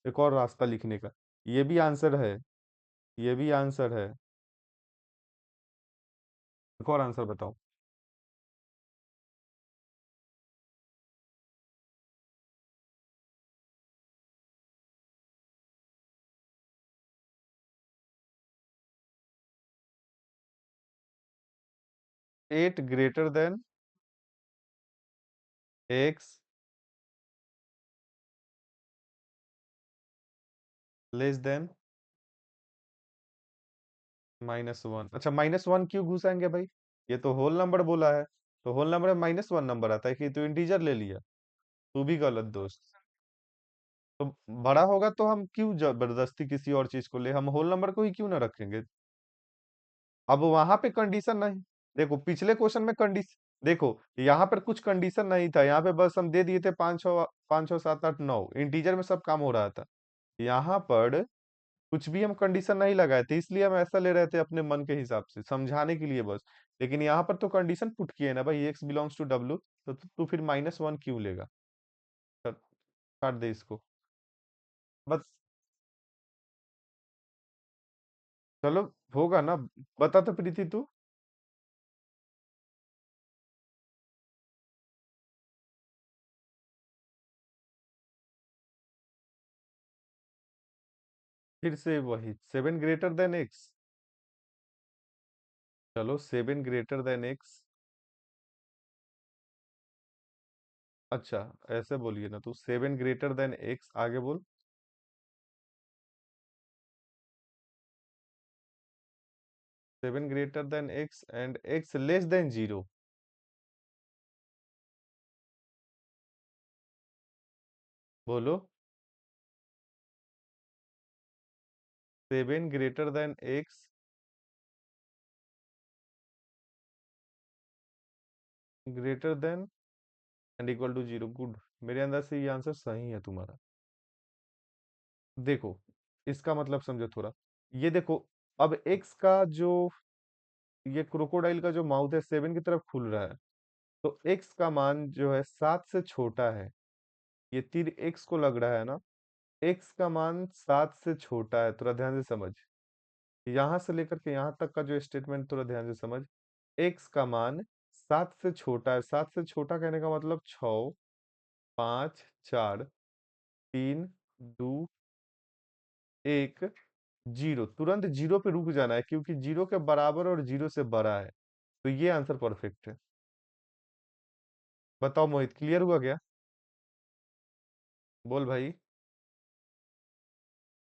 एक और रास्ता लिखने का, ये भी आंसर है, ये भी आंसर है। एक और आंसर बताओ। 8 greater than x, less then -1। अच्छा -1 क्यों घुसाएंगे भाई? ये तो होल नंबर बोला है, तो होल नंबर में -1 नंबर आता है कि तू इंटीजर ले लिया? तू भी गलत दोस्त। तो बड़ा होगा तो हम क्यों जबरदस्ती किसी और चीज को ले, हम होल नंबर को ही क्यों ना रखेंगे? अब वहां पे कंडीशन नहीं, देखो पिछले क्वेश्चन में कंडीशन, देखो यहाँ पर कुछ कंडीशन नहीं था, यहाँ पे बस हम दे दिए थे पाँच छः सात आठ नौ, इंटीजर में सब काम हो रहा था। यहाँ पर कुछ भी हम कंडीशन नहीं लगाए थे, इसलिए हम ऐसा ले रहे थे अपने मन के हिसाब से समझाने के लिए बस। लेकिन यहाँ पर तो कंडीशन पुट किए ना भाई, एक्स बिलोंग्स टू डब्ल्यू, तो तू फिर -1 क्यों लेगा? चल, काट दे इसको। बस, चलो होगा ना, बता तो प्रीति तू। फिर से वही, सेवन ग्रेटर देन एक्स। चलो सेवन ग्रेटर देन एक्स। अच्छा ऐसे बोलिए ना, तू सेवन ग्रेटर देन एक्स, आगे बोल। Seven greater than X and X less than zero. बोलो। Seven greater than X greater than and equal to zero, good. मेरे अंदर से ये आंसर सही है तुम्हारा। देखो, इसका मतलब समझो थोड़ा। ये देखो, अब एक्स का जो, ये क्रोकोडाइल का जो माउथ है 7 की तरफ खुल रहा है, तो एक्स का मान जो है 7 से छोटा है। ये तीर एक्स को लग रहा है ना, एक्स का मान 7 से छोटा है, थोड़ा ध्यान से समझ। यहां से लेकर के यहां तक का जो स्टेटमेंट, थोड़ा ध्यान से समझ। एक्स का मान 7 से छोटा है, 7 से छोटा कहने का मतलब 6, 5, 4, 3, 2, 1, जीरो। तुरंत जीरो पे रुक जाना है, क्योंकि जीरो के बराबर और जीरो से बड़ा है। तो ये आंसर परफेक्ट है। बताओ मोहित, क्लियर हुआ क्या? बोल भाई।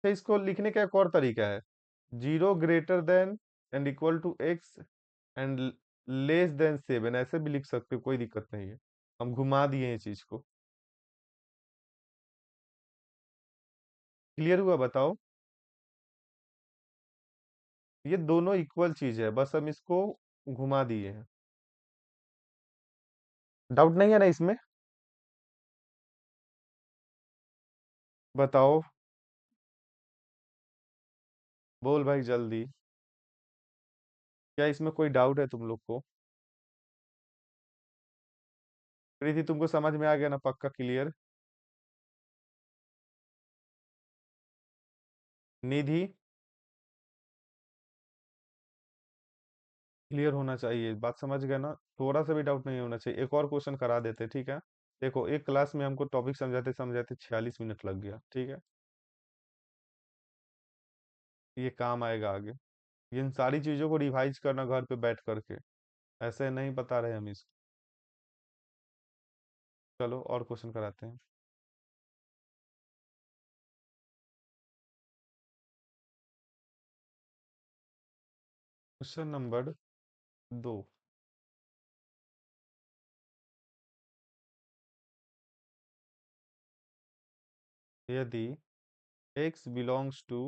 तो इसको लिखने का एक और तरीका है। Zero greater than and equal to x and less than 7, ऐसे भी लिख सकते हो, कोई दिक्कत नहीं है। हम घुमा दिए हैं चीज को। क्लियर हुआ? बताओ। ये दोनों इक्वल चीज है, बस हम इसको घुमा दिए हैं। डाउट नहीं है ना इसमें? बताओ। बोल भाई जल्दी। क्या इसमें कोई डाउट है तुम लोग को? प्रीति, तुमको समझ में आ गया ना? पक्का क्लियर? निधि, क्लियर होना चाहिए, बात समझ गए ना? थोड़ा सा भी डाउट नहीं होना चाहिए। एक और क्वेश्चन करा देते, ठीक है? देखो, एक क्लास में हमको टॉपिक समझाते समझाते 46 मिनट लग गया, ठीक है? ये काम आएगा आगे। इन सारी चीजों को रिवाइज करना घर पे बैठ करके, ऐसे नहीं बता रहे हम इसको। चलो और क्वेश्चन कराते हैं। Question number 2। यदि x belongs to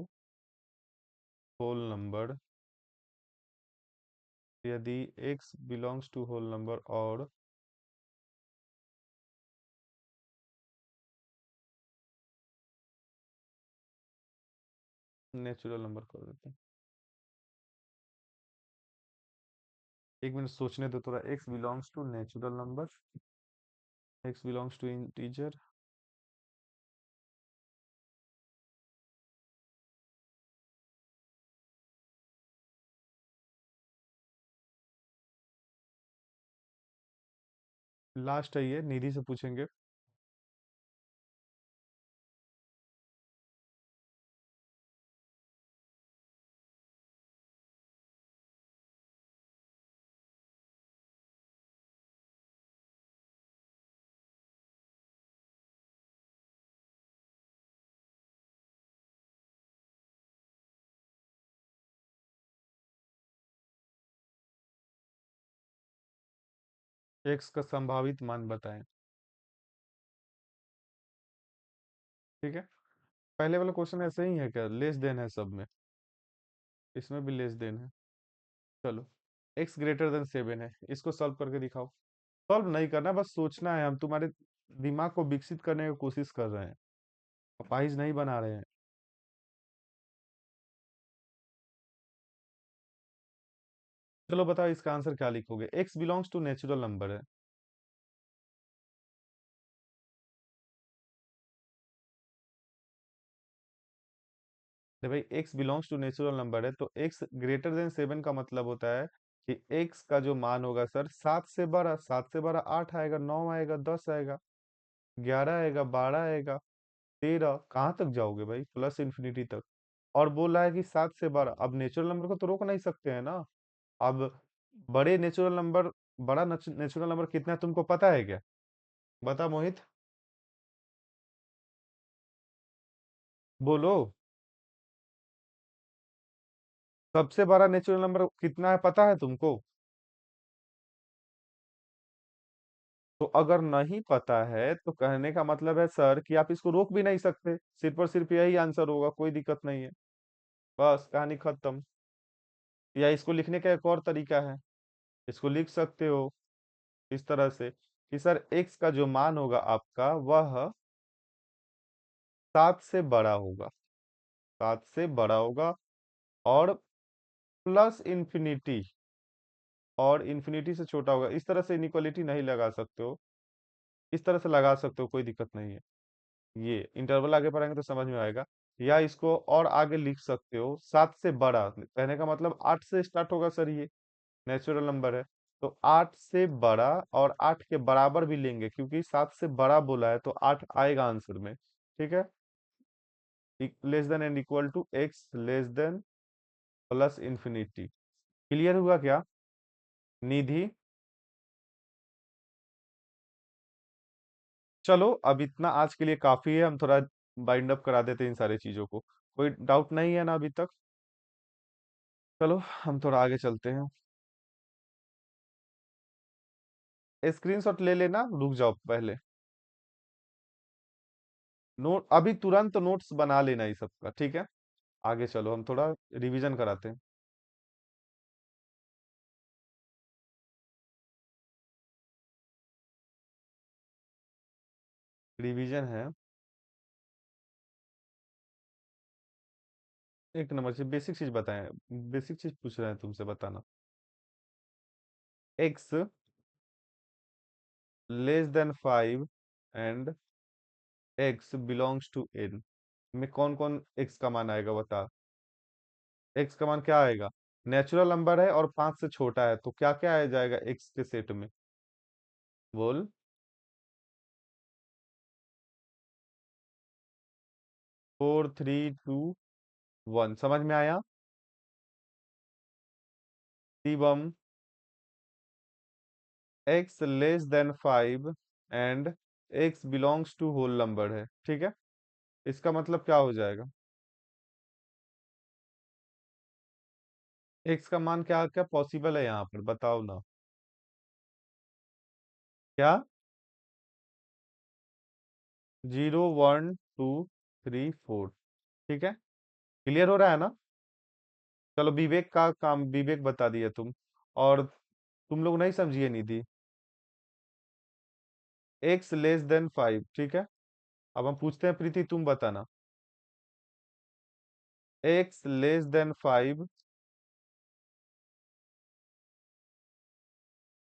whole number, यदि x belongs to whole number और नेचुरल नंबर कर देते हैं। एक मिनट सोचने दो थोड़ा। x belongs to natural number, x belongs to integer. Last है ये, निधि से पूछेंगे। x का संभावित मान बताएं। ठीक है। पहले वाला क्वेश्चन ऐसे ही है क्या? लेस देन है सब में? इसमें भी लेस देन है। चलो, x ग्रेटर देन 7 है, इसको सॉल्व करके दिखाओ। सॉल्व नहीं करना, बस सोचना है। हम तुम्हारे दिमाग को विकसित करने की कोशिश कर रहे हैं, अपाहिज नहीं बना रहे हैं। चलो बताओ, इसका आंसर क्या लिखोगे? x belongs to natural number है। तो भाई, x belongs to natural number है, तो x ग्रेटर देन 7 का मतलब होता है कि x का जो मान होगा सर 7 से बड़ा। 7 से बड़ा 8 आएगा, 9 आएगा, 10 आएगा, 11 आएगा, 12 आएगा, 13। कहाँ तक जाओगे भाई? प्लस इन्फिनिटी तक। और बोल रहा है कि 7 से बड़ा। अब नेचुरल नंबर को तो रोक नहीं सकते हैं ना। अब बड़े नेचुरल नंबर, बड़ा नेचुरल नंबर कितना है तुमको पता है क्या? बता मोहित। बोलो। सबसे बड़ा नेचुरल नंबर कितना है पता है तुमको? तो अगर नहीं पता है तो कहने का मतलब है सर कि आप इसको रोक भी नहीं सकते, सिर्फ और सिर्फ यही आंसर होगा, कोई दिक्कत नहीं है। बस कहानी खत्म। या इसको लिखने का एक और तरीका है, इसको लिख सकते हो। इस तरह से कि सर x का जो मान होगा आपका वह 7 से बड़ा होगा, 7 से बड़ा होगा, और प्लस इंफिनिटी और इंफिनिटी से छोटा होगा। इस तरह से इनइक्वालिटी नहीं लगा सकते हो, इस तरह से लगा सकते हो, कोई दिक्कत नहीं है। ये इंटरवल आगे पढ़ेंगे तो समझ में आएगा। या इसको और आगे लिख सकते हो, 7 से बड़ा कहने का मतलब 8 से स्टार्ट होगा सर, ये नेचुरल नंबर है। तो 8 से बड़ा और 8 के बराबर भी लेंगे, क्योंकि 7 से बड़ा बोला है तो 8 आएगा आंसर में। ठीक है, less than and equal to x less than plus infinity. Clear हुआ क्या निधि? चलो अब इतना आज के लिए काफी है, हम थोड़ा बाइंड अप करा देते हैं इन सारी चीजों को। कोई डाउट नहीं है ना अभी तक? चलो हम थोड़ा आगे चलते हैं। स्क्रीनशॉट ले लेना, रुक जाओ पहले। नोट अभी तुरंत नोट्स बना लेना इस सबका, ठीक है? आगे चलो हम थोड़ा रिवीजन कराते हैं। रिवीजन है, एक नंबर से बेसिक चीज बताएं। बेसिक चीज पूछ रहे हैं तुमसे, बताना। X less than 5 and x belongs to N में कौन कौन एक्स का मान आएगा बता। एक्स का मान क्या आएगा? नेचुरल नंबर है और 5 से छोटा है, तो क्या क्या आ जाएगा एक्स के सेट में? बोल। 4 3 2 1, समझ में आया? Shivam, x less than 5 and x belongs to whole number है, ठीक है? इसका मतलब क्या हो जाएगा? एक्स का मान क्या क्या पॉसिबल है यहाँ पर, बताओ ना। क्या? 0 1 2 3 4, ठीक है? क्लियर हो रहा है ना? चलो विवेक का काम, विवेक बता दिया तुम, और तुम लोग नहीं समझिए निधि। एक्स लेस देन 5, ठीक है? अब हम पूछते हैं प्रीति, तुम बताना। एक्स लेस देन 5,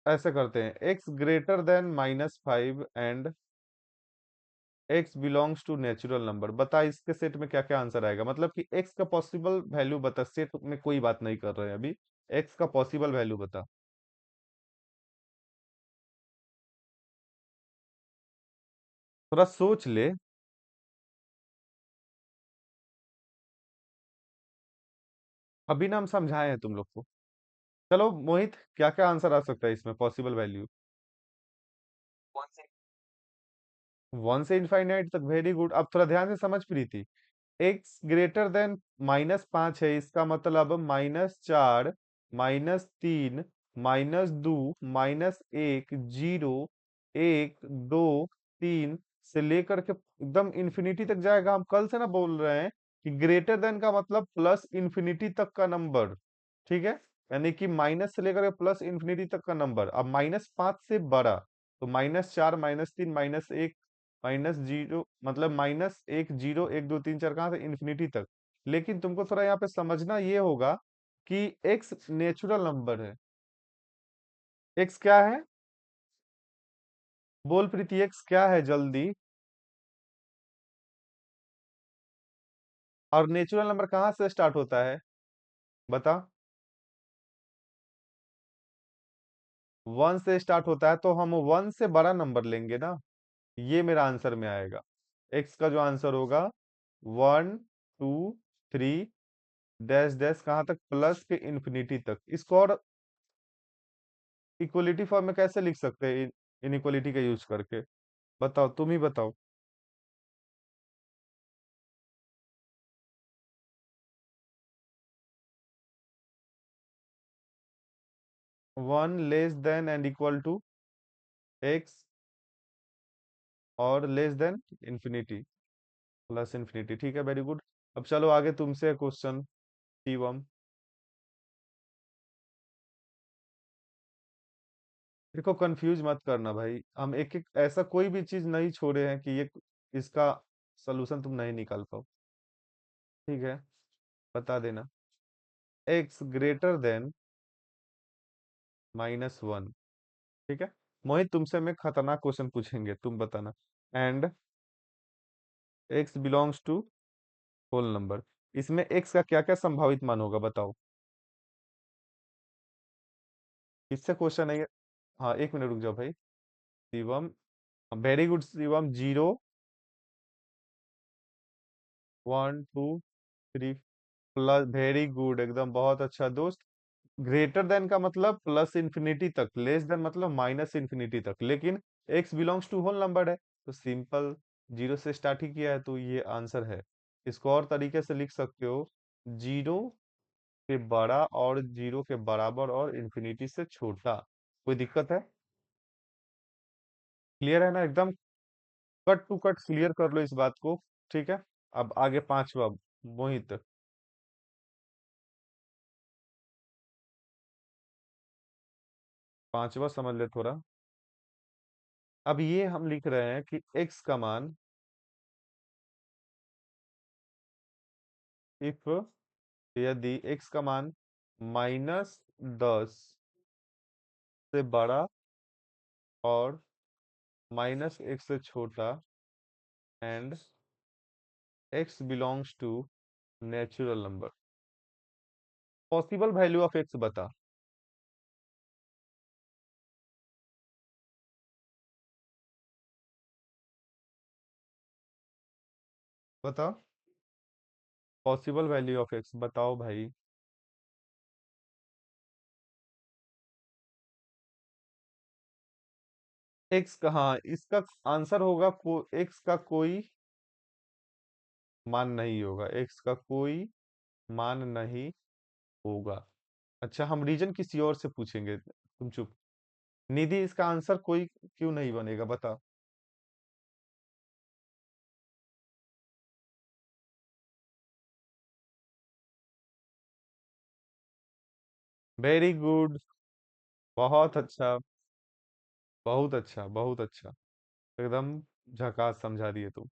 ऐसे करते हैं, x greater than -5 and x belongs to natural number. बता इसके सेट में क्या क्या आंसर आएगा, मतलब कि एक्स का पॉसिबल वैल्यू बता, सेट में कोई बात नहीं कर रहे हैं अभी। एक्स का पॉसिबल वैल्यू बता। थोड़ा सोच ले। अभी ना हम समझाए हैं तुम लोग को। चलो मोहित, क्या क्या आंसर आ सकता है इसमें पॉसिबल वैल्यू? 1 से इनफाइनाइट तक, वेरी गुड। अब थोड़ा ध्यान से समझ प्रीति। एक्स ग्रेटर देन -5 है, इसका मतलब -4 -3 -2 -1 0 1 2 3 से लेकर के एकदम इंफिनिटी तक जाएगा। हम कल से ना बोल रहे हैं कि ग्रेटर देन का मतलब प्लस इंफिनिटी तक का नंबर, ठीक है? यानी कि माइनस से लेकर के प्लस इंफिनिटी तक का नंबर। अब -5 से बड़ा, तो -4 -3 -1 -0, मतलब -1 0 1 2 3 4, कहाँ से इंफिनिटी तक। लेकिन तुमको थोड़ा यहाँ पे समझना ये होगा कि एक्स नेचुरल नंबर है। एक्स क्या है? बोल प्रीति, एक्स क्या है जल्दी। और नेचुरल नंबर कहाँ से स्टार्ट होता है, बता। 1 से स्टार्ट होता है, तो हम 1 से बड़ा नंबर लेंगे ना। ये मेरा आंसर में आएगा। एक्स का जो आंसर होगा 1 2 3 डैश डैश कहाँ तक, प्लस के इंफिनिटी तक। इसको और इक्वलिटी फॉर्म में कैसे लिख सकते हैं इनइक्वलिटी का यूज करके? बताओ, तुम ही बताओ। 1 less than and equal to X, और less than infinity plus infinity, ठीक है, वेरी गुड। अब चलो आगे तुमसे क्वेश्चन, शिवम। देखो कंफ्यूज मत करना भाई, हम एक एक ऐसा कोई भी चीज नहीं छोड़े हैं कि ये इसका सोल्यूशन तुम नहीं निकाल पाओ। ठीक है, बता देना। X greater then -1। ठीक है, मोहित तुमसे मैं खतरनाक क्वेश्चन पूछेंगे, तुम बताना। And x belongs to whole number. इसमें एक्स का क्या क्या संभावित मान होगा बताओ। किससे क्वेश्चन है ये? हाँ, एक मिनट रुक जाओ भाई। Shivam, very good Shivam. 0, 1, 2, 3 plus, very good, एकदम बहुत अच्छा दोस्त। ग्रेटर देन का मतलब प्लस इंफिनिटी तक, लेस देन मतलब माइनस इंफिनिटी तक, लेकिन x belongs to whole number है तो सिंपल, 0 से स्टार्ट ही किया है तो ये आंसर है। इसको और तरीके से लिख सकते हो, 0 के बड़ा और 0 के बराबर और इंफिनिटी से छोटा। कोई दिक्कत है? क्लियर है ना एकदम? कट टू कट क्लियर कर लो इस बात को। ठीक है, अब आगे पांचवा। मोहित, पांचवा समझ ले थोड़ा। अब ये हम लिख रहे हैं कि x का मान, इफ, यदि x का मान -10 से बड़ा और -1 से छोटा, and x belongs to natural number. Possible value of x बता। बताओ, पॉसिबल वैल्यू ऑफ x बताओ भाई। x का, हाँ इसका आंसर होगा x का कोई मान नहीं होगा, x का कोई मान नहीं होगा। अच्छा, हम रीजन किसी और से पूछेंगे, तुम चुप। निधि, इसका आंसर कोई क्यों नहीं बनेगा बता। वेरी गुड, बहुत अच्छा, बहुत अच्छा, बहुत अच्छा, एकदम झकास समझा दिए तुम।